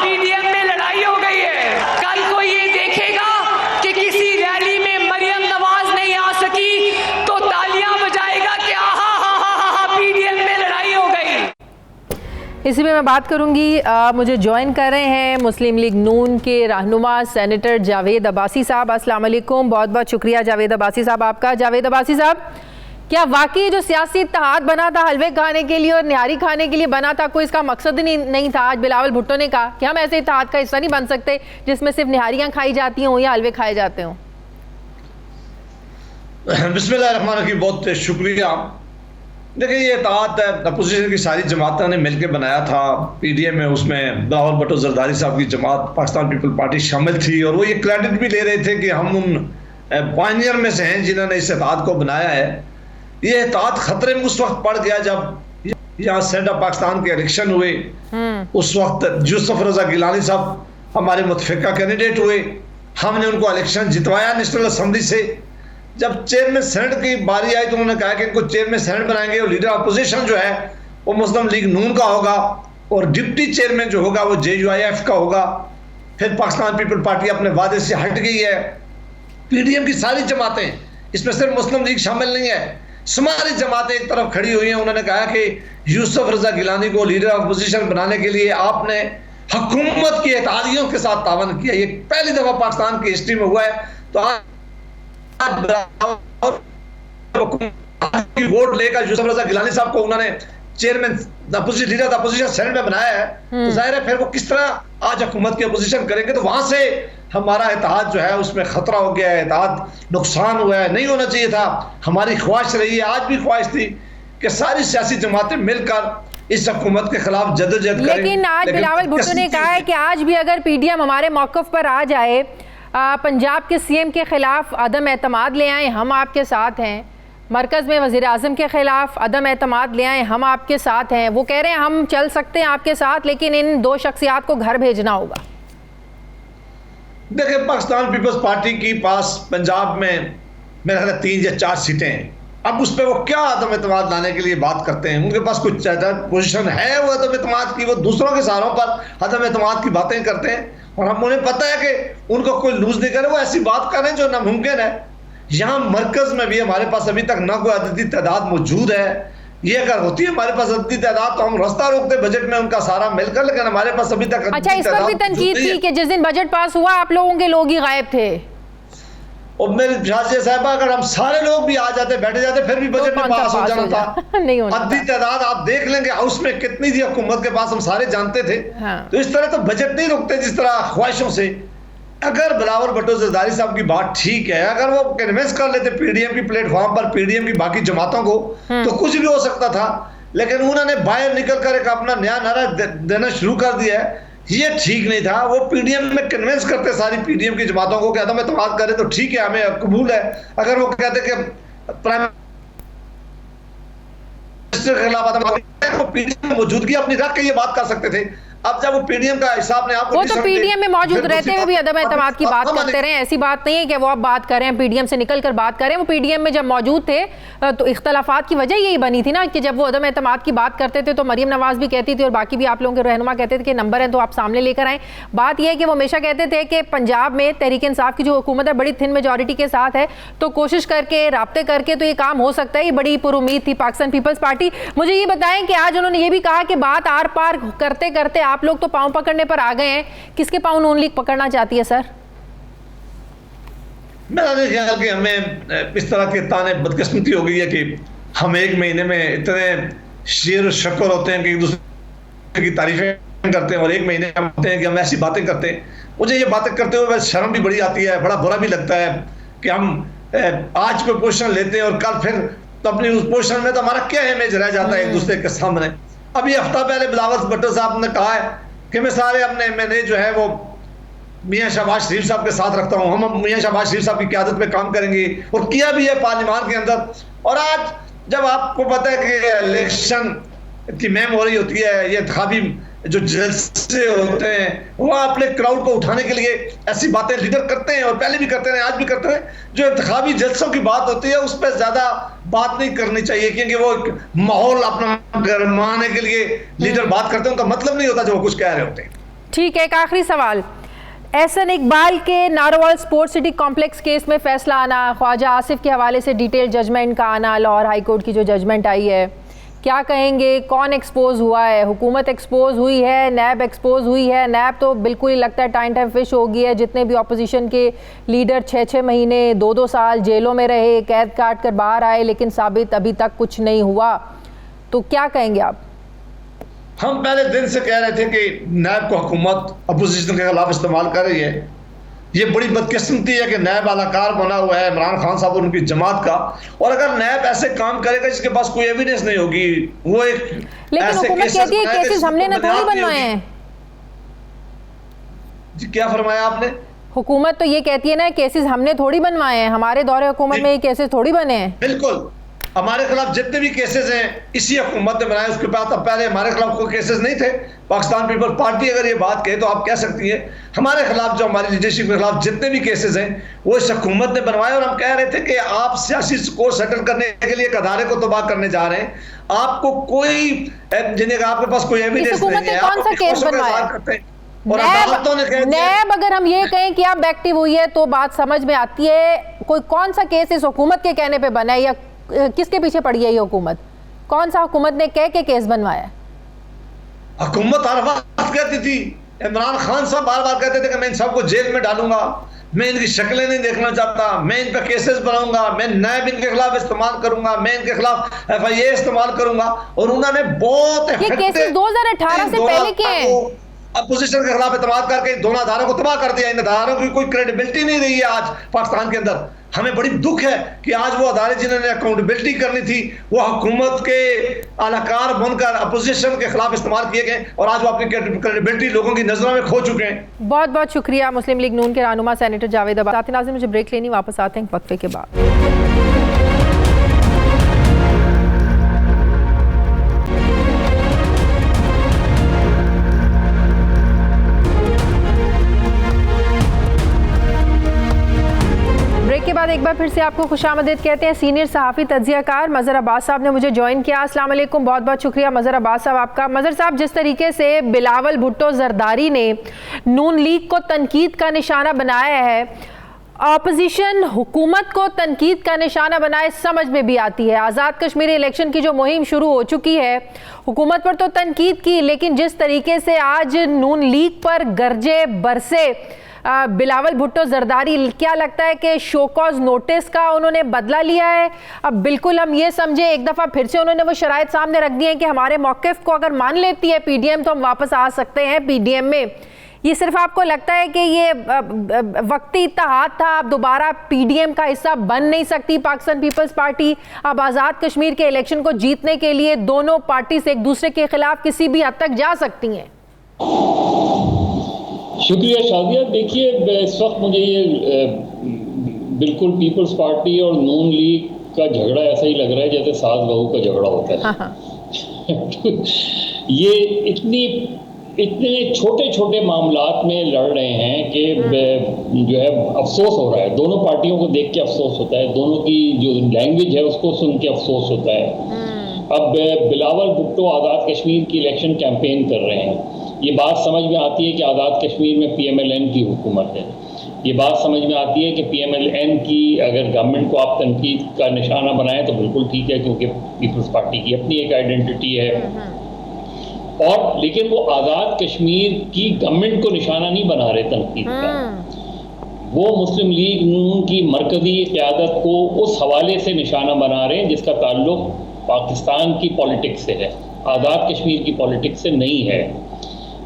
PDM में लड़ाई हो गई है। कल को ये देखेगा कि किसी रैली में मरियम नवाज नहीं आ सकी तो तालियां बजाएगा कि PDM में लड़ाई हो गई। इसी में मैं बात करूंगी। मुझे ज्वाइन कर रहे हैं मुस्लिम लीग नून के रहनुमा सेनेटर जावेद अब्बासी साहब। अस्सलाम वालेकुम, बहुत बहुत शुक्रिया जावेद अब्बासी साहब आपका। जावेद अब्बासी साहब, क्या वाकई जो सियासी इत्तेहाद बना था हलवे खाने के लिए और निहारी खाने के लिए बना था, कोई इसका मकसद नहीं था? आज बिलावल भुट्टो ने कहा कि हम ऐसे इत्तेहाद का हिस्सा नहीं बन सकते जिसमें सिर्फ निहारियां खाई जाती हों या हलवे खाए जाते हों। बिस्मिल्लाहिर्रहमानिर्रहीम, बहुत शुक्रिया। देखिए, ये इत्तेहाद अपोजिशन की सारी जमातों ने मिलकर बनाया था। PDM में उसमें बिलावल भुट्टो जरदारी साहब की जमात पाकिस्तान पीपल पार्टी शामिल थी और वो ये क्रेडिट भी ले रहे थे कि हम उन पायनियर में से हैं जिन्होंने इस इत्तेहाद को बनाया है। ये इत्तेहाद खतरे में उस वक्त पड़ गया जब यहाँ सेनेट ऑफ पाकिस्तान के इलेक्शन हुए। उस वक्त यूसुफ रजा गिलानी साहब हमारे मुतफिका कैंडिडेट हुए, हमने उनको इलेक्शन जितवाया नेशनल असेंबली से। जब चेयरमैन सेनेट की बारी आई तो उन्होंने कहा कि इनको चेयरमैन सेनेट बनाएंगे और लीडर अपोजिशन जो है वो मुस्लिम लीग नून का होगा और डिप्टी चेयरमैन जो होगा वो JUIF का होगा। फिर पाकिस्तान पीपल पार्टी अपने वादे से हट गई है। PDM की सारी जमातें, इसमें सिर्फ मुस्लिम लीग शामिल नहीं है, सारी जमातें एक तरफ खड़ी हुई हैं। उन्होंने कहा कि यूसुफ रजा गिलानी को लीडर अपोजिशन बनाने के लिए आपने हुकूमत की इत्तेहादियों के साथ तावन किया। ये पहली दफा पाकिस्तान की हिस्ट्री में हुआ है। तो वोट लेकर यूसुफ रजा गिलानी साहब को उन्होंने चेयरमैन लीडर अपोजिशन सेनेट में बनाया है, तो जाहिर है फिर वो किस तरह आज हुकूमत की अपोजिशन करेंगे। तो वहां से हमारा इत्तेहाद जो है उसमें खतरा हो गया है, इत्तेहाद नुकसान हुआ है, नहीं होना चाहिए था। हमारी ख्वाहिश रही है, आज भी ख्वाहिश थी कि सारी सियासी जमातें मिलकर इस हुकूमत के खिलाफ जदोजहद करें। लेकिन आज बिलावल भुट्टो ने कहा है कि आज भी अगर PDM हमारे मौक़िफ़ पर आ जाए, पंजाब के CM के खिलाफ अदम एतमाद ले आए, हम आपके साथ हैं। मरकज़ में वज़ीर आज़म के खिलाफ अदम एतमाद ले आए, हम आपके साथ हैं। वो कह रहे हैं हम चल सकते हैं आपके साथ, लेकिन इन दो शख्सियात को घर भेजना होगा। देखिए, पाकिस्तान पीपल्स पार्टी के पास पंजाब में मेरा ख्याल 3 या 4 सीटें हैं। अब उस पर वो क्या अदम एतमाद लाने के लिए बात करते हैं? उनके पास कुछ पोजीशन है वो अदम एतमाद की, वो दूसरों के सहारों पर अदम एतमाद की बातें करते हैं और हम उन्हें पता है कि उनको कोई लूज नहीं करे। वो ऐसी बात करें जो नामुमकिन है। यहाँ मरकज में भी हमारे पास अभी तक ना कोई अददी तादाद मौजूद है। ये अगर होती है हमारे पास अददी तादाद तो हम रास्ता रोकते बजट में उनका सारा मिलकर, लेकिन हमारे पास अभी तक अच्छा, इस पर भी तनकीद थी कि जिस दिन बजट पास हुआ आप लोगों के लोग ही गायब थे। और मेरे शाजिया साहबा, अगर हम सारे लोग भी आ जाते, बैठे जाते, फिर भी बजट में पास हो जाना था। नहीं होना। अददी तादाद आप देख लेंगे हाउस में कितनी थी हुकूमत के पास, हम सारे जानते थे। हाँ। तो इस तरह तो बजट नहीं रुकते जिस तरह ख्वाहिशों से। अगर बिलावल भुट्टो जरदारी साहब की बात ठीक है, अगर वो कन्विंस कर लेते PDM की प्लेटफॉर्म पर PDM की बाकी जमातों को, तो कुछ भी हो सकता था। लेकिन उन्होंने बाहर निकल कर एक अपना नया नारा देना शुरू कर दिया है, ये ठीक नहीं था। वो PDM में कन्विंस करते सारी PDM की जमातों को कि अदम एतमाद करें तो ठीक है, हमें कबूल है। अगर वो कहते कि प्राइम मिनिस्टर के खिलाफ PDM मौजूदगी अपनी रख के ये बात कर सकते थे। अब जब वो PDM का हिसाब ने आपको, वो तो PDM में मौजूद रहते हुए भी अदम एतमाद की बात करते रहे। ऐसी बात नहीं है कि वो अब बात कर रहे हैं PDM से निकल कर बात करें। वो PDM में जब मौजूद थे तो इख्तलाफात की वजह यही बनी थी ना कि जब वो अदम एतमाद की बात करते थे तो मरीम नवाज भी कहती थी और बाकी भी आप लोगों के रहनुमा कहते थे कि नंबर है तो आप सामने लेकर आए। बात यह है कि वो हमेशा कहते थे कि पंजाब में तहरीक इंसाफ की जो हुकूमत है बड़ी थिन मेजॉरिटी के साथ है, तो कोशिश करके राब्ते करके तो ये काम हो सकता है। ये बड़ी पुरुम्मीद थी पाकिस्तान पीपल्स पार्टी। मुझे ये बताएं कि आज उन्होंने ये भी कहा कि बात आर पार करते करते आप लोग तो पाँव पकड़ने पर आ गए हैं। किसके पाँव नून लीग पकड़ना चाहती है सर? मेरा नहीं ख्याल कि हमें इस तरह के ताने बदकिस्मती हो गई है कि हम एक महीने में इतने शेर और शक्र होते हैं कि एक दूसरे की तारीफें करते हैं और एक महीने में होते हैं कि हम ऐसी बातें करते हैं। मुझे ये बातें करते हुए शर्म भी बड़ी आती है, बड़ा बुरा भी लगता है कि हम आज कोई पोजीशन लेते हैं और कल फिर तो अपनी उस पोजीशन में तो हमारा क्या इमेज रह जाता है एक दूसरे के सामने। अभी हफ्ता पहले बिलावल भुट्टो साहब ने कहा है कि मैं सारे अपने MNA जो है वो मियां शहबाज शरीफ साहब के साथ रखता हूँ, हम मियां शहबाज शरीफ साहब की क़यादत में काम करेंगे, और किया भी है पार्लियामान के अंदर। और आज जब आपको पता है कि इलेक्शन की मुहिम हो रही होती है, ये इंतखाबी जो जलसे होते हैं वो अपने क्राउड को उठाने के लिए ऐसी बातें लीडर करते हैं और पहले भी करते हैं, आज भी करते हैं। जो इंतखाबी जलसों की बात होती है उस पर ज्यादा बात नहीं करनी चाहिए, क्योंकि वो माहौल अपना गरमाने के लिए लीडर बात करते हैं, उनका मतलब नहीं होता जो वो कुछ कह रहे होते हैं। ठीक है, एक आखिरी सवाल। एहसन इकबाल के Narowal sports city complex case में फैसला आना, ख्वाजा आसिफ के हवाले से डिटेल जजमेंट का आना, लाहौर हाई कोर्ट की जो जजमेंट आई है, क्या कहेंगे? कौन एक्सपोज हुआ है? हुकूमत एक्सपोज हुई है, नैब एक्सपोज हुई है? नैब तो बिल्कुल ही लगता है टाइम फिश हो गई है। जितने भी अपोजिशन के लीडर 6-6 महीने 2-2 साल जेलों में रहे, कैद काट कर बाहर आए, लेकिन साबित अभी तक कुछ नहीं हुआ। तो क्या कहेंगे आप? हम पहले दिन से कह रहे थे कि नैब को हुकूमत अपोजिशन के खिलाफ इस्तेमाल कर रही है। ये बड़ी बदकिस्मती है कि नैब अलाकार बना हुआ है इमरान खान साहब और उनकी जमात का, और अगर नैब ऐसे काम करेगा जिसके पास कोई एविडेंस नहीं होगी, वो एक लेकिन हुकूमत कहती है केसेस हमने ना थोड़ी बनवाए हैं। जी क्या फरमाया आपने? हुकूमत तो ये कहती है ना केसेस हमने थोड़ी बनवाए हैं, हमारे दौरे हुकूमत में ये केसेस थोड़ी बने हैं। बिल्कुल, हमारे खिलाफ जितने भी केसेस हैं इसी हुकूमत ने बनाए, उसके बाद अब पहले हमारे खिलाफ कोई केसेस नहीं थे। पाकिस्तान पीपल्स पार्टी अगर ये बात कहे तो आप कह सकती हैं हमारे खिलाफ जो हमारी लीडरशिप के खिलाफ जितने भी केसेस हैं वो इस हुकूमत ने बनवाए, और हम कह रहे थे कि आप सियासी स्कोर सेटल करने के लिए एक अदारे को तबाह करने जा रहे हैं। आपको कोई जिन्हें आपके पास कोई एविडेंस नहीं है, कौन सा केस बनवाया करते हैं और अदालतों ने कह दिया। नैब अगर हम ये कहें कि आप एक्टिव हुई है तो बात समझ में आती है। कोई कौन सा केस इस हुकूमत के कहने पे बना है या किसके पीछे पड़ी है ये हुकूमत? कौन सा हुकूमत ने कह के केस बनवाया? हुकूमत हर वक्त कहती थी, इमरान खान साहब बार बार कहते थे कि मैं इन सबको जेल में डालूंगा, मैं इनकी शक्लें नहीं देखना चाहता, मैं इन पर केसेस बनाऊंगा, मैं नैब इनके खिलाफ इस्तेमाल करूंगा, मैं इनके खिलाफ FIA इस्तेमाल करूंगा। और उन्होंने बहुत ये केसेस 2018 से पहले के हैं। अपोजिशन के खिलाफ इस्तेमाल करके इन दोनों अदारों को तबाह कर दिया। इन अदारों की कोई क्रेडिबिलिटी नहीं रही है आज पाकिस्तान के अंदर। हमें बड़ी दुख है कि आज वो अदारे जिन्होंने अकाउंटेबिलिटी करनी थी वो हुकूमत के अलाकार बनकर अपोजिशन के खिलाफ इस्तेमाल किए गए, और आज वो अपनी क्रेडिबिलिटी लोगों की नजरों में खो चुके हैं। बहुत बहुत शुक्रिया मुस्लिम लीग नून के रहनुमा सेनेटर जावेद अब्बास। साथी नाज़रीन, मुझे ब्रेक लेनी, वापस आते हैं वक्फे के बाद। के बाद एक बार फिर से आपको खुशामदीद कहते हैं। सीनियर सहाफ़ी तज्ज़ियाकार मज़हर अब्बास साहब ने मुझे ज्वाइन किया। अस्सलाम वालेकुम, बहुत बहुत शुक्रिया मज़हर अब्बास साहब आपका। मज़हर साहब, जिस तरीके से बिलावल भुट्टो ज़रदारी ने नून लीग को तनकीद का निशाना बनाया है, अपोजिशन हुकूमत को तनकीद का निशाना बनाए, समझ में भी आती है। आज़ाद कश्मीर इलेक्शन की जो मुहिम शुरू हो चुकी है, हुकूमत पर तो तनकीद की, लेकिन जिस तरीके से आज नून लीग पर गरजे बरसे बिलावल भुट्टो ज़रदारी, क्या लगता है कि शो कॉज नोटिस का उन्होंने बदला लिया है? अब बिल्कुल हम ये समझे एक दफ़ा फिर से उन्होंने वो शराइत सामने रख दी है कि हमारे मौक़िफ़ को अगर मान लेती है PDM तो हम वापस आ सकते हैं PDM में। ये सिर्फ आपको लगता है कि ये वक्ती इत्तेहाद था, अब दोबारा PDM का हिस्सा बन नहीं सकती पाकिस्तान पीपल्स पार्टी? अब आज़ाद कश्मीर के इलेक्शन को जीतने के लिए दोनों पार्टीज एक दूसरे के खिलाफ किसी भी हद तक जा सकती हैं? शुक्रिया शादिया। देखिए, इस वक्त मुझे ये बिल्कुल पीपल्स पार्टी और नून लीग का झगड़ा ऐसा ही लग रहा है जैसे सास बहू का झगड़ा होता है। हाँ। ये इतने छोटे छोटे मामलात में लड़ रहे हैं कि जो है अफसोस हो रहा है। दोनों पार्टियों को देख के अफसोस होता है, दोनों की जो लैंग्वेज है उसको सुन के अफसोस होता है। अब बिलावल भुट्टो आज़ाद कश्मीर की इलेक्शन कैंपेन कर रहे हैं। ये बात समझ में आती है कि आज़ाद कश्मीर में PMLN की हुकूमत है। ये बात समझ में आती है कि PMLN की अगर गवर्नमेंट को आप तनकीद का निशाना बनाएं तो बिल्कुल ठीक है, क्योंकि पीपल्स पार्टी की अपनी एक आइडेंटिटी है। और लेकिन वो आज़ाद कश्मीर की गवर्नमेंट को निशाना नहीं बना रहे तनकीद का। वो मुस्लिम लीग नून की मरकज़ी क़यादत को उस हवाले से निशाना बना रहे हैं जिसका ताल्लुक पाकिस्तान की पॉलिटिक्स से है, आज़ाद कश्मीर की पॉलिटिक्स से नहीं है।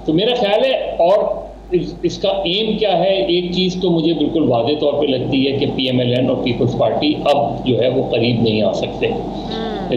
तो मेरा ख्याल है, और इसका एम क्या है, एक चीज़ तो मुझे बिल्कुल वाज़ेह तौर पे लगती है कि PMLN और पीपल्स पार्टी अब जो है वो करीब नहीं आ सकते।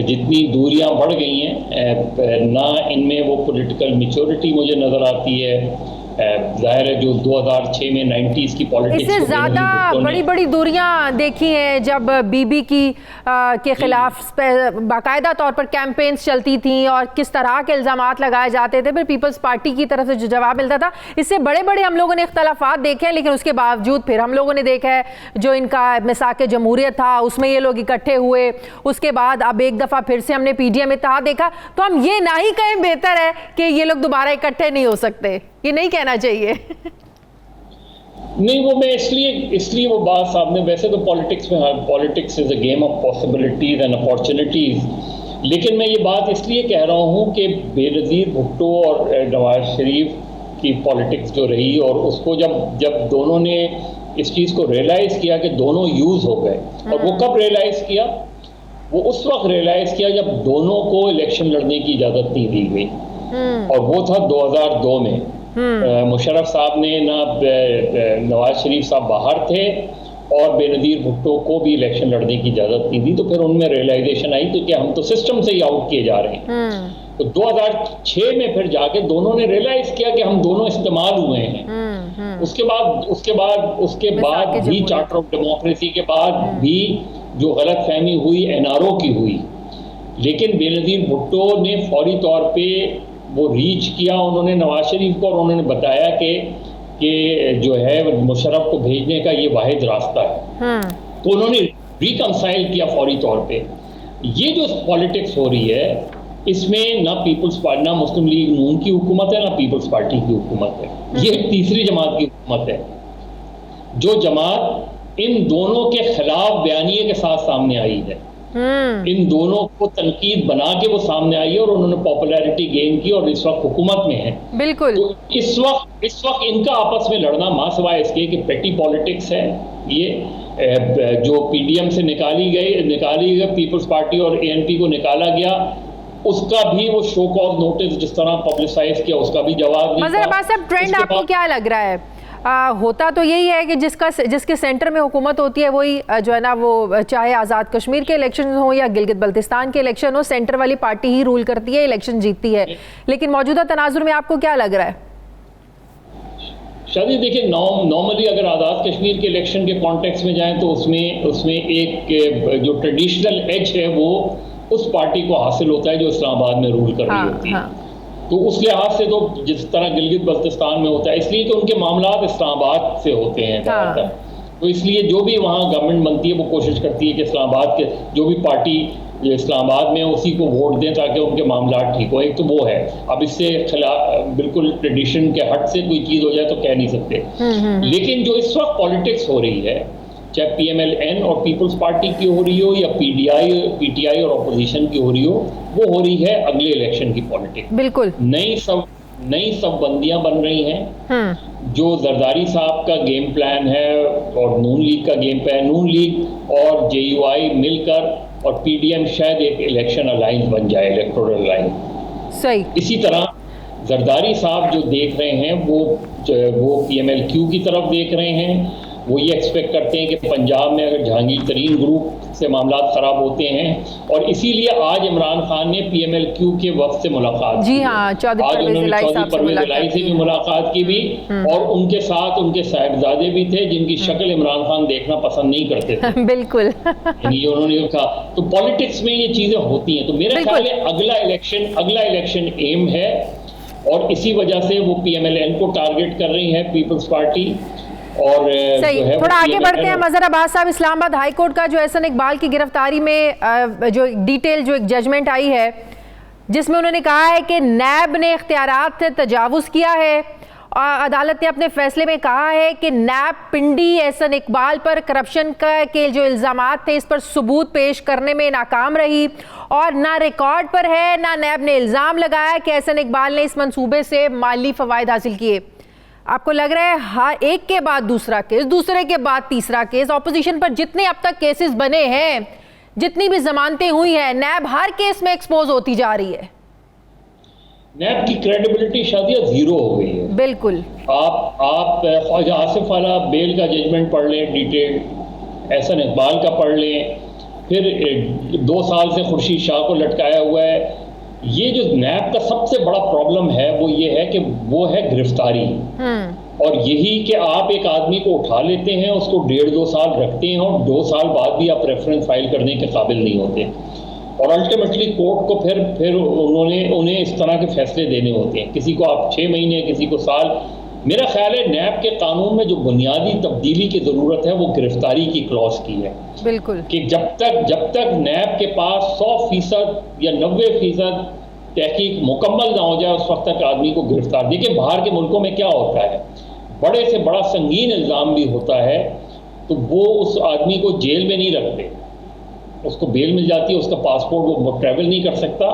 जितनी दूरियां बढ़ गई हैं, ना इनमें वो पॉलिटिकल मैच्योरिटी मुझे नज़र आती है। जाहिर है जो 2006 में 90s की पॉलिटिक्स, इससे ज़्यादा बड़ी बड़ी दूरियां देखी हैं जब बीबी की के खिलाफ बाकायदा तौर पर कैंपेन्स चलती थी और किस तरह के इल्ज़ामात लगाए जाते थे, फिर पीपल्स पार्टी की तरफ से जो जवाब मिलता था। इससे बड़े बड़े हम लोगों ने इख्तलाफात देखे हैं, लेकिन उसके बावजूद फिर हम लोगों ने देखा है जो इनका मिसाक जमहूरियत था उसमें ये लोग इकट्ठे हुए। उसके बाद अब एक दफ़ा फिर से हमने PDM इत्तेहाद देखा। तो हम ये ना ही कहें बेहतर है कि ये लोग दोबारा इकट्ठे नहीं हो सकते, ये नहीं कहना चाहिए। नहीं, वो मैं इसलिए वो बात सामने, वैसे तो पॉलिटिक्स में politics is a game of possibilities and opportunities, लेकिन मैं ये बात इसलिए कह रहा हूँ कि बेनज़ीर भुट्टो और नवाज शरीफ की पॉलिटिक्स जो रही, और उसको जब दोनों ने इस चीज़ को रियलाइज़ किया कि दोनों यूज़ हो गए, और वो कब रियलाइज़ किया? वो उस वक्त रियलाइज़ किया जब दोनों को इलेक्शन लड़ने की इजाज़त नहीं दी गई, और वो था 2002 में। मुशर्रफ साहब ने ना, नवाज शरीफ साहब बाहर थे और बेनज़ीर भुट्टो को भी इलेक्शन लड़ने की इजाज़त नहीं दी। तो फिर उनमें रियलाइजेशन आई तो कि हम तो सिस्टम से ही आउट किए जा रहे हैं। तो 2006 में फिर जाके दोनों ने रियलाइज किया कि हम दोनों इस्तेमाल हुए हैं। उसके बाद भी चार्टर ऑफ डेमोक्रेसी के बाद भी जो गलतफहमी हुई एनआरओ की हुई, लेकिन बेनज़ीर भुट्टो ने फौरी तौर पे वो रीच किया उन्होंने नवाज शरीफ को, और उन्होंने बताया कि जो है मुशर्रफ को भेजने का ये वाहिद रास्ता है। तो उन्होंने रिकंसाइल किया फौरी तौर पे। ये जो पॉलिटिक्स हो रही है, इसमें ना पीपल्स पार्टी, ना मुस्लिम लीग नून की हुकूमत है, ना पीपल्स पार्टी की हुकूमत है। ये तीसरी जमात की हुकूमत है, जो जमात इन दोनों के खिलाफ बयानिए के साथ सामने आई है। इन दोनों को तनकीद बना के वो सामने आई है और उन्होंने पॉपुलैरिटी गेन की और इस वक्त हुकूमत में है। बिल्कुल। तो इस वक्त इनका आपस में लड़ना मां सिवाय इसके कि पेटी पॉलिटिक्स है। ये जो पीडीएम से निकाली गई पीपल्स पार्टी और एएनपी को निकाला गया, उसका भी वो शो कॉज नोटिस जिस तरह पब्लिसाइज किया, उसका भी जवाब नहीं। मज़हर अब्बास साहब, ट्रेंड आपको क्या लग रहा है? होता तो यही है कि जिसके सेंटर में हुकूमत होती है वही जो है ना, वो चाहे आज़ाद कश्मीर के इलेक्शन हो या गिलगित बल्तिस्तान के इलेक्शन हो, सेंटर वाली पार्टी ही रूल करती है, इलेक्शन जीतती है। लेकिन मौजूदा तनाजुर में आपको क्या लग रहा है? शादी देखिए, नॉर्मली अगर आज़ाद कश्मीर के इलेक्शन के कॉन्टेक्स्ट में जाएं तो उसमें एक जो ट्रेडिशनल एज है वो उस पार्टी को हासिल होता है जो इस्लामाबाद में रूल कर रही होती है। तो उस लिहाज से तो जिस तरह गिलगित बल्तिस्तान में होता है, इसलिए कि उनके मामलात इस्लामाबाद से होते हैं ज़्यादातर। तो इसलिए जो भी वहाँ गवर्नमेंट बनती है वो कोशिश करती है कि इस्लामाबाद के जो भी पार्टी इस्लामाबाद में उसी को वोट दें ताकि उनके मामलात ठीक हो। एक तो वो है। अब इससे खिलाफ बिल्कुल ट्रेडिशन के हट से कोई चीज़ हो जाए तो कह नहीं सकते। लेकिन जो इस वक्त पॉलिटिक्स हो रही है, चाहे PMLN और पीपल्स पार्टी की हो रही हो या PTI और अपोजिशन की हो रही हो रही है अगले इलेक्शन की पॉलिटिक्स। बिल्कुल नई सब बंदियां बन रही हैं। जो जरदारी साहब का गेम प्लान है और नून लीग का गेम प्लान, नून लीग और JUI मिलकर और PDM शायद एक इलेक्शन अलायंस बन जाए, इलेक्टोरल अलायंस। सही। इसी तरह जरदारी साहब जो देख रहे हैं वो PMLQ की तरफ देख रहे हैं। वो ये एक्सपेक्ट करते हैं कि पंजाब में अगर जहांगीर तरीन ग्रुप से मामला खराब होते हैं, और इसीलिए आज इमरान खान ने PMLQ के वक्त से मुलाकात जी हाँ, चौधरी परवेज़ इलाही से भी मुलाकात की भी, और उनके साथ उनके साहिबजादे भी थे जिनकी शक्ल इमरान खान देखना पसंद नहीं करते थे। बिल्कुल। ये उन्होंने कहा। तो पॉलिटिक्स में ये चीजें होती हैं। तो मेरा ख्याल है अगला इलेक्शन एम है, और इसी वजह से वो PMLN को टारगेट कर रही है पीपल्स पार्टी। और सही, थोड़ा आगे बढ़ते हैं। मज़हर अब्बास साहब, इस्लामाबाद हाई कोर्ट का जो एहसन इकबाल की गिरफ्तारी में जो डिटेल जो एक जजमेंट आई है जिसमें उन्होंने कहा है कि नैब ने इख्तियारात से तजावुज़ किया है, और अदालत ने अपने फैसले में कहा है कि नैब पिंडी एहसन इकबाल पर करप्शन के जो इल्ज़ामात थे इस पर सबूत पेश करने में नाकाम रही, और ना रिकॉर्ड पर है ना नैब ने इल्ज़ाम लगाया कि एहसन इकबाल ने इस मंसूबे से माली फ़वाइद हासिल किए। आपको लग रहा है हर एक के बाद दूसरा केस, दूसरे के बाद तीसरा केस, ऑपोजिशन पर जितने अब तक केसेस बने हैं, जितनी भी जमानतें हुई हैं, नैब हर केस में एक्सपोज होती जा रही है। नैब की क्रेडिबिलिटी शायद जीरो हो गई है। बिल्कुल। आप ख्वाजा आसिफ वाला बेल का जजमेंट पढ़ लें, डिटेल एहसन इकबाल का पढ़ लें, फिर 2 साल से खुर्शीद शाह को लटकाया हुआ है। ये जो नैब का सबसे बड़ा प्रॉब्लम है वो ये है कि वो है गिरफ्तारी, और यही कि आप एक आदमी को उठा लेते हैं, उसको 1.5-2 साल रखते हैं, और 2 साल बाद भी आप रेफरेंस फाइल करने के काबिल नहीं होते, और अल्टीमेटली कोर्ट को फिर उन्हें इस तरह के फैसले देने होते हैं। किसी को आप 6 महीने, किसी को साल। मेरा ख्याल है नैब के कानून में जो बुनियादी तब्दीली की ज़रूरत है वो गिरफ्तारी की क्लॉज की है। बिल्कुल। कि जब तक नैब के पास 100% या 90% तहकीक मुकम्मल ना हो जाए उस वक्त तक आदमी को गिरफ्तार। देखिए बाहर के मुल्कों में क्या होता है, बड़े से बड़ा संगीन इल्ज़ाम भी होता है तो वो उस आदमी को जेल में नहीं रखते, उसको बेल मिल जाती है, उसका पासपोर्ट वो ट्रैवल नहीं कर सकता,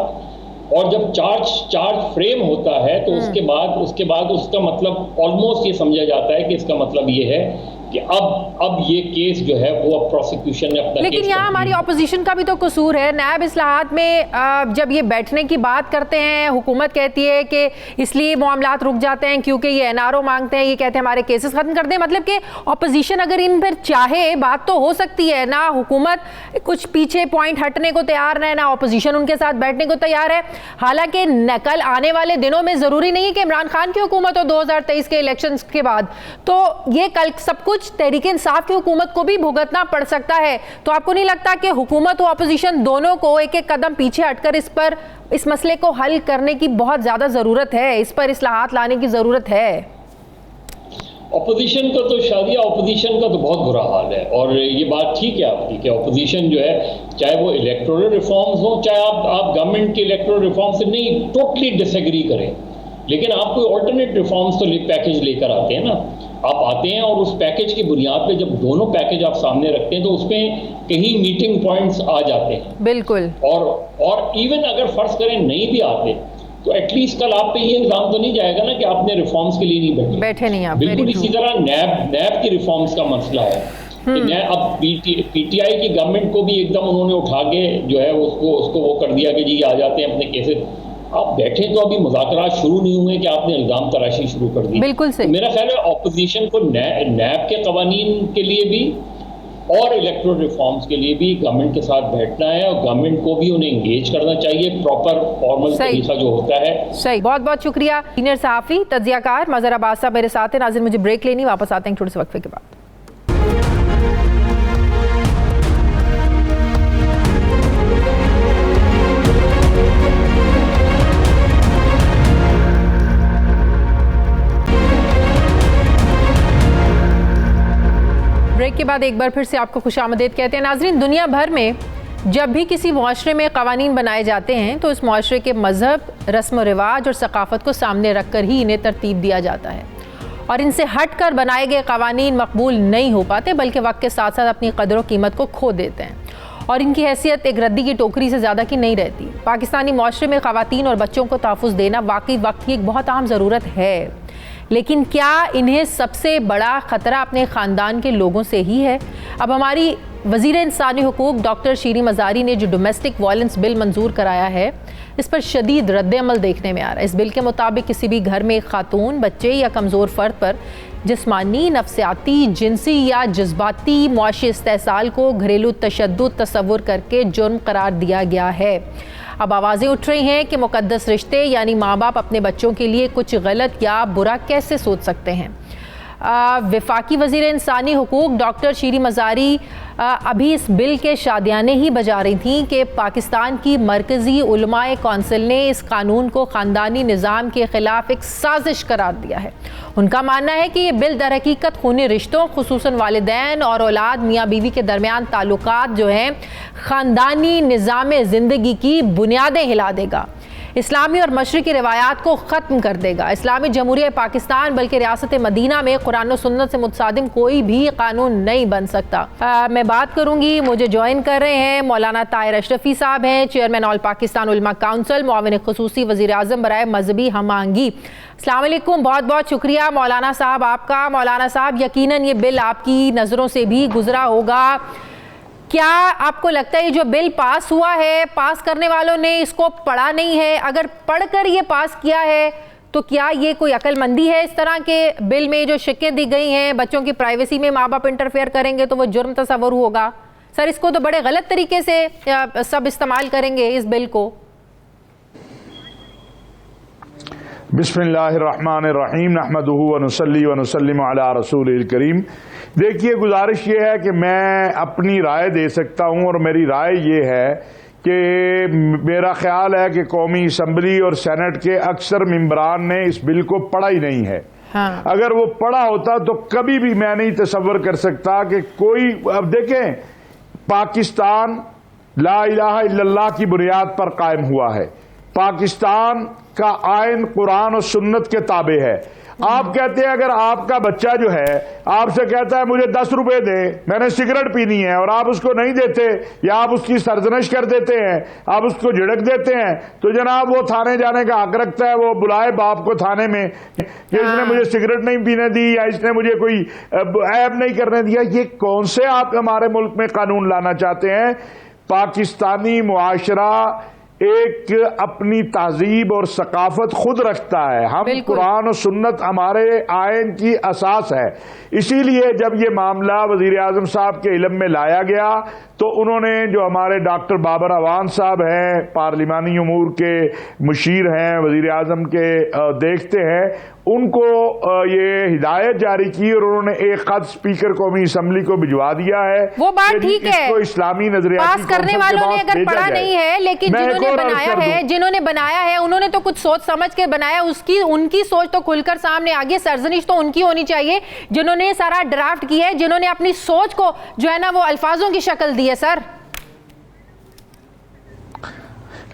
और जब चार्ज फ्रेम होता है तो उसके बाद उसका मतलब ऑलमोस्ट ये समझा जाता है कि इसका मतलब ये है कि अब ये केस जो है वो अब प्रोसिक्यूशन ने अपना। लेकिन यहाँ हमारी ऑपोजिशन का भी तो कसूर है। नैब इस्लाहात में जब ये बैठने की बात करते हैं, हुकूमत कहती है कि इसलिए मामलात रुक जाते हैं क्योंकि ये NRO मांगते हैं, ये कहते हैं हमारे केसेस खत्म कर दें। मतलब कि ऑपोजिशन अगर इन पर चाहे बात तो हो सकती है, ना हुकूमत कुछ पीछे पॉइंट हटने को तैयार है, ना ऑपोजिशन उनके साथ बैठने को तैयार है। हालांकि कल आने वाले दिनों में ज़रूरी नहीं है कि इमरान खान की हुकूमत हो 2023 के इलेक्शन के बाद, तो ये कल सब कुछ कुछ तहरीक इंसाफ की हुकूमत को भी भुगतना पड़ सकता है। तो आपको नहीं लगता कि हुकूमत और अपोजिशन दोनों को एक एक कदम पीछे हटकर इस मसले को हल करने की बहुत ज़्यादा ज़रूरत है, इस पर इस्लाहात लाने की ज़रूरत है? अपोजिशन का तो शायद अपोजिशन का तो बहुत बुरा हाल है, और ये बात ठीक है आपकी कि अपोजिशन जो है, चाहे वो इलेक्टोरल रिफॉर्म्स हो, चाहे आप गवर्नमेंट के इलेक्टोरल रिफॉर्म से नहीं टोटली डिसएग्री करें, लेकिन आप कोई ऑल्टरनेट रिफॉर्म्स तो पैकेज लेकर आते हैं ना। आप आते हैं और उस पैकेज की बुनियाद पे जब दोनों पैकेज आप सामने रखते हैं तो उसमें कहीं मीटिंग पॉइंट्स आ जाते हैं। बिल्कुल। और इवन अगर फर्ज करें नहीं भी आते तो एटलीस्ट कल आप पे ये इल्जाम तो नहीं जाएगा ना कि आपने रिफॉर्म्स के लिए नहीं बैठे नहीं आप। बिल्कुल इसी तरह नैब की रिफॉर्म्स का मसला है कि अब पीटीआई की गवर्नमेंट को भी एकदम उन्होंने उठा के जो है उसको वो कर दिया कि जी आ जाते हैं अपने केसेस। आप बैठे तो अभी मुज़ाकरात शुरू नहीं हुए कि आपने इल्जाम तराशी शुरू कर दी। बिल्कुल सही। मेरा ख्याल है ऑपोजिशन को नैब के कवानीन के लिए भी और इलेक्टोरल रिफॉर्म्स के लिए भी गवर्नमेंट के साथ बैठना है, और गवर्नमेंट को भी उन्हें एंगेज करना चाहिए, प्रॉपर फॉर्मल तरीका जो होता है। सही, बहुत बहुत शुक्रिया। सीनियर सहाफ़ी तज्ज़ियाकार मज़हर अब्बास साहब मेरे साथ हैं। नाज़रीन मुझे ब्रेक लेनी, वापस आते हैं थोड़े से वक्फे के बाद। ब्रेक के बाद एक बार फिर से आपको खुशामदीद कहते हैं। नाज़रीन, दुनिया भर में जब भी किसी मुआशरे में कवानीन बनाए जाते हैं तो इस मुआशरे के मज़हब, रस्म व रिवाज और सकाफ़त को सामने रख कर ही इन्हें तरतीब दिया जाता है, और इनसे हट कर बनाए गए कवानीन मकबूल नहीं हो पाते, बल्कि वक्त के साथ साथ अपनी कदर व कीमत को खो देते हैं और इनकी हैसियत एक रद्दी की टोकरी से ज़्यादा की नहीं रहती। पाकिस्तानी मुआशरे में ख़वातीन और बच्चों को तहफ़्फ़ुज़ देना वाकई वक्त की एक बहुत अहम ज़रूरत है, लेकिन क्या इन्हें सबसे बड़ा ख़तरा अपने ख़ानदान के लोगों से ही है? अब हमारी वज़ीर इंसानी हुकूक डॉक्टर शीरी मज़ारी ने जो डोमेस्टिक वायलेंस बिल मंजूर कराया है, इस पर शदीद रद्द-ए-अमल देखने में आ रहा है। इस बिल के मुताबिक किसी भी घर में एक खातून, बच्चे या कमज़ोर फ़र्द पर जिस्मानी, नफ्सियाती, जिनसी या जज्बाती मुआशी इस्तेहसाल को घरेलू तशद्दुद तस्वुर करके जुर्म करार दिया गया है। अब आवाज़ें उठ रही हैं कि मुक़द्दस रिश्ते यानी माँ बाप अपने बच्चों के लिए कुछ गलत या बुरा कैसे सोच सकते हैं। वफाकी वज़ीर इंसानी हुकूक डॉक्टर शीरी मज़ारी अभी इस बिल के शादियाने ही बजा रही थी कि पाकिस्तान की मरकज़ी उलमाए कौंसिल ने इस कानून को ख़ानदानी निज़ाम के ख़िलाफ़ एक साजिश करार दिया है। उनका मानना है कि ये बिल दर हकीकत खूनी रिश्तों, खुसूसन वालिदैन और औलाद मियाँ बीवी के दरमियान ताल्लुकात जो हैं ख़ानदानी निज़ाम ज़िंदगी की बुनियादें हिला देगा, इस्लामी और मशरिकी रिवायात को ख़त्म कर देगा। इस्लामी जमहूरिया पाकिस्तान बल्कि रियासत मदीना में कुरान और सुन्नत से मुतसादिम कोई भी कानून नहीं बन सकता। मैं बात करूंगी, मुझे ज्वाइन कर रहे हैं मौलाना ताहिर अशरफी साहब हैं, चेयरमैन ऑल पाकिस्तान उलमा काउंसिल, मुआविन खुसूसी वज़ीर आज़म बराए मजहबी हम आहंगी। अस्सलाम वालेकुम, बहुत बहुत शुक्रिया मौलाना साहब आपका। मौलाना साहब, यकीनन ये बिल आपकी नज़रों से भी गुजरा होगा, क्या आपको लगता है ये जो बिल पास हुआ है, पास करने वालों ने इसको पढ़ा नहीं है? अगर पढ़कर ये पास किया है तो क्या ये कोई अक्लमंदी है? इस तरह के बिल में जो शिकें दी गई हैं, बच्चों की प्राइवेसी में माँ बाप इंटरफेयर करेंगे तो वो जुर्म तस्वुर होगा। सर, इसको तो बड़े गलत तरीके से सब इस्तेमाल करेंगे इस बिल को। बिस्मिल्लाहिर्रहमानिर्रहीम, नहमदुहु व नुसल्ली व नुसल्लिमु अला रसूलिल करीम। देखिए, गुजारिश ये है कि मैं अपनी राय दे सकता हूँ, और मेरी राय ये है कि मेरा ख्याल है कि कौमी असम्बली और सेनेट के अक्सर मेंबरान ने इस बिल को पढ़ा ही नहीं है। हाँ। अगर वो पढ़ा होता तो कभी भी मैं नहीं तसव्वुर कर सकता कि कोई, अब देखें, पाकिस्तान ला इलाहा इल्लल्लाह की बुनियाद पर कायम हुआ है। पाकिस्तान का आइन कुरान और सुन्नत के ताबे है। आप कहते हैं अगर आपका बच्चा जो है आपसे कहता है मुझे 10 रुपए दे, मैंने सिगरेट पीनी है, और आप उसको नहीं देते या आप उसकी सरजनश कर देते हैं, आप उसको झिड़क देते हैं, तो जनाब वो थाने जाने का हक रखता है। वो बुलाए बाप को थाने में कि इसने मुझे सिगरेट नहीं पीने दी या इसने मुझे कोई ऐब नहीं करने दिया। ये कौन से आप हमारे मुल्क में कानून लाना चाहते हैं? पाकिस्तानी मुआशरा एक अपनी तहजीब और सकाफत खुद रखता है। हम कुरान और सुन्नत हमारे आयन की असास है। इसीलिए जब ये मामला वजीर आजम साहब के इल्म में लाया गया तो उन्होंने, जो हमारे डॉक्टर बाबर अवान साहब हैं, पार्लिमानी उमूर के मुशीर हैं, वजीर आजम के देखते हैं, उनको ये हिदायत जारी की और उन्होंने एक खत स्पीकर कौमी असम्बली को भिजवा दिया है। वो बात ठीक है, इसको इस्लामी नजरियाती पास करने वालों ने अगर पढ़ा नहीं है, लेकिन जिन्होंने बनाया है उन्होंने तो कुछ सोच समझ के बनाया, उनकी सोच तो खुलकर सामने आ गई, सरजनिश तो उनकी होनी चाहिए जिन्होंने ये सारा ड्राफ्ट किया है, जिन्होंने अपनी सोच को जो है ना वो अल्फाजों की शक्ल दी है। सर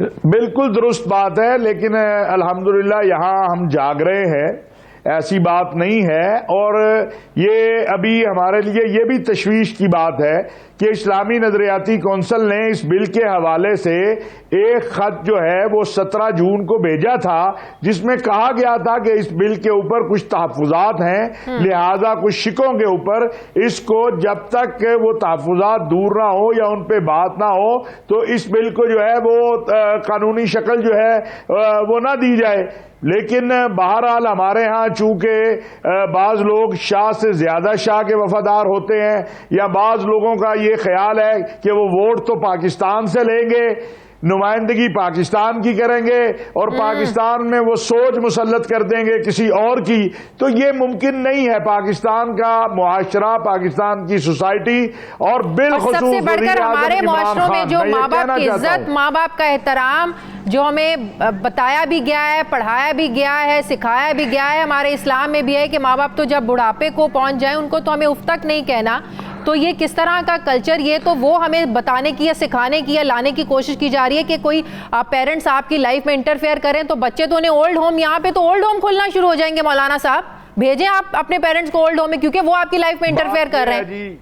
बिल्कुल दुरुस्त बात है, लेकिन अल्हम्दुलिल्लाह यहाँ हम जाग रहे हैं, ऐसी बात नहीं है। और ये अभी हमारे लिए ये भी तशवीश की बात है कि इस्लामी नजरियाती कौंसिल ने इस बिल के हवाले से एक खत जो है वो 17 जून को भेजा था, जिसमें कहा गया था कि इस बिल के ऊपर कुछ तहफ़्फ़ुज़ात हैं, लिहाजा कुछ शिकों के ऊपर इसको जब तक वो तहफ़्फ़ुज़ात दूर ना हो या उन पे बात ना हो तो इस बिल को जो है वो कानूनी शक्ल जो है वो ना दी जाए। लेकिन बहरहाल हमारे यहाँ चूंकि बाज़ लोग शाह से ज्यादा शाह के वफादार होते हैं, या बाज़ लोगों का ये ख्याल है कि वो वोट तो पाकिस्तान से लेंगे, नुमाइंदगी पाकिस्तान की करेंगे और पाकिस्तान में वो सोच मुसल्लत कर देंगे किसी और की, तो ये मुमकिन नहीं है। पाकिस्तान का मुआशरा, पाकिस्तान की सोसाइटी और बिलखुसूस सबसे बढ़कर हमारे मुआशरों में जो माँ बाप की इज्जत, माँ बाप का एहतराम जो हमें बताया भी गया है, पढ़ाया भी गया है, सिखाया भी गया है, हमारे इस्लाम में भी है कि माँ बाप तो जब बुढ़ापे को पहुंच जाए उनको तो हमें उफ तक नहीं कहना। तो ये किस तरह का कल्चर, ये तो वो हमें बताने की या सिखाने की या लाने की कोशिश की जा रही है कि कोई पेरेंट्स आपकी लाइफ में इंटरफेयर करें तो बच्चे तो उन्हें ओल्ड होम, यहाँ पे तो ओल्ड होम खोलना शुरू हो जाएंगे। मौलाना साहब भेजें आप अपने पेरेंट्स को ओल्ड होम में, क्योंकि वो आपकी लाइफ में इंटरफेयर कर रहे हैं।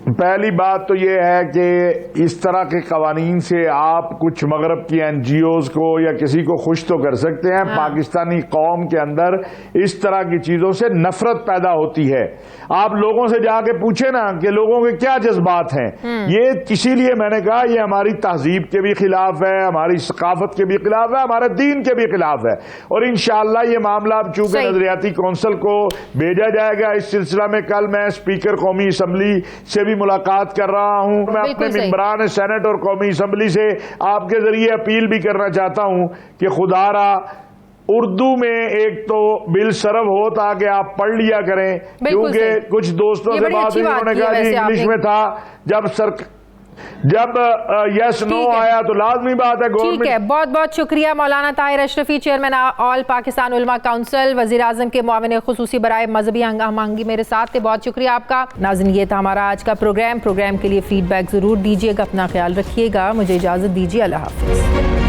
पहली बात तो यह है कि इस तरह के कवानीन से आप कुछ मगरब की एनजीओज को या किसी को खुश तो कर सकते हैं। पाकिस्तानी कौम के अंदर इस तरह की चीजों से नफरत पैदा होती है। आप लोगों से जाके पूछे ना कि लोगों के क्या जज्बात हैं। ये इसीलिए मैंने कहा ये हमारी तहजीब के भी खिलाफ है, हमारी सकाफत के भी खिलाफ है, हमारे दीन के भी खिलाफ है। और इंशाअल्लाह ये मामला अब चूंकि नजरियाती कौंसिल को भेजा जाएगा, इस सिलसिला में कल मैं स्पीकर कौमी असम्बली से भी मुलाकात कर रहा हूं। मैं अपने मेंबरान सेनेट और कौमी असम्बली से आपके जरिए अपील भी करना चाहता हूं कि खुदारा उर्दू में एक तो बिल सरव हो ताकि आप पढ़ लिया करें, क्योंकि कुछ दोस्तों से बात हुई, उन्होंने कहा जी इंग्लिश में था, जब यस नो आया तो लाजमी बात है गवर्नमेंट। ठीक है, बहुत बहुत शुक्रिया मौलाना ताहिर अशरफी, चेयरमैन ऑल पाकिस्तान उलमा काउंसिल, वजीर आजम के मुआविन खुसूसी बराए मजहबी हंगामांगी मेरे साथ थे। बहुत शुक्रिया आपका। नाज़रीन ये था हमारा आज का प्रोग्राम के लिए फीडबैक जरूर दीजिएगा, अपना ख्याल रखिएगा, मुझे इजाजत दीजिए, अल्लाह हाफिज़।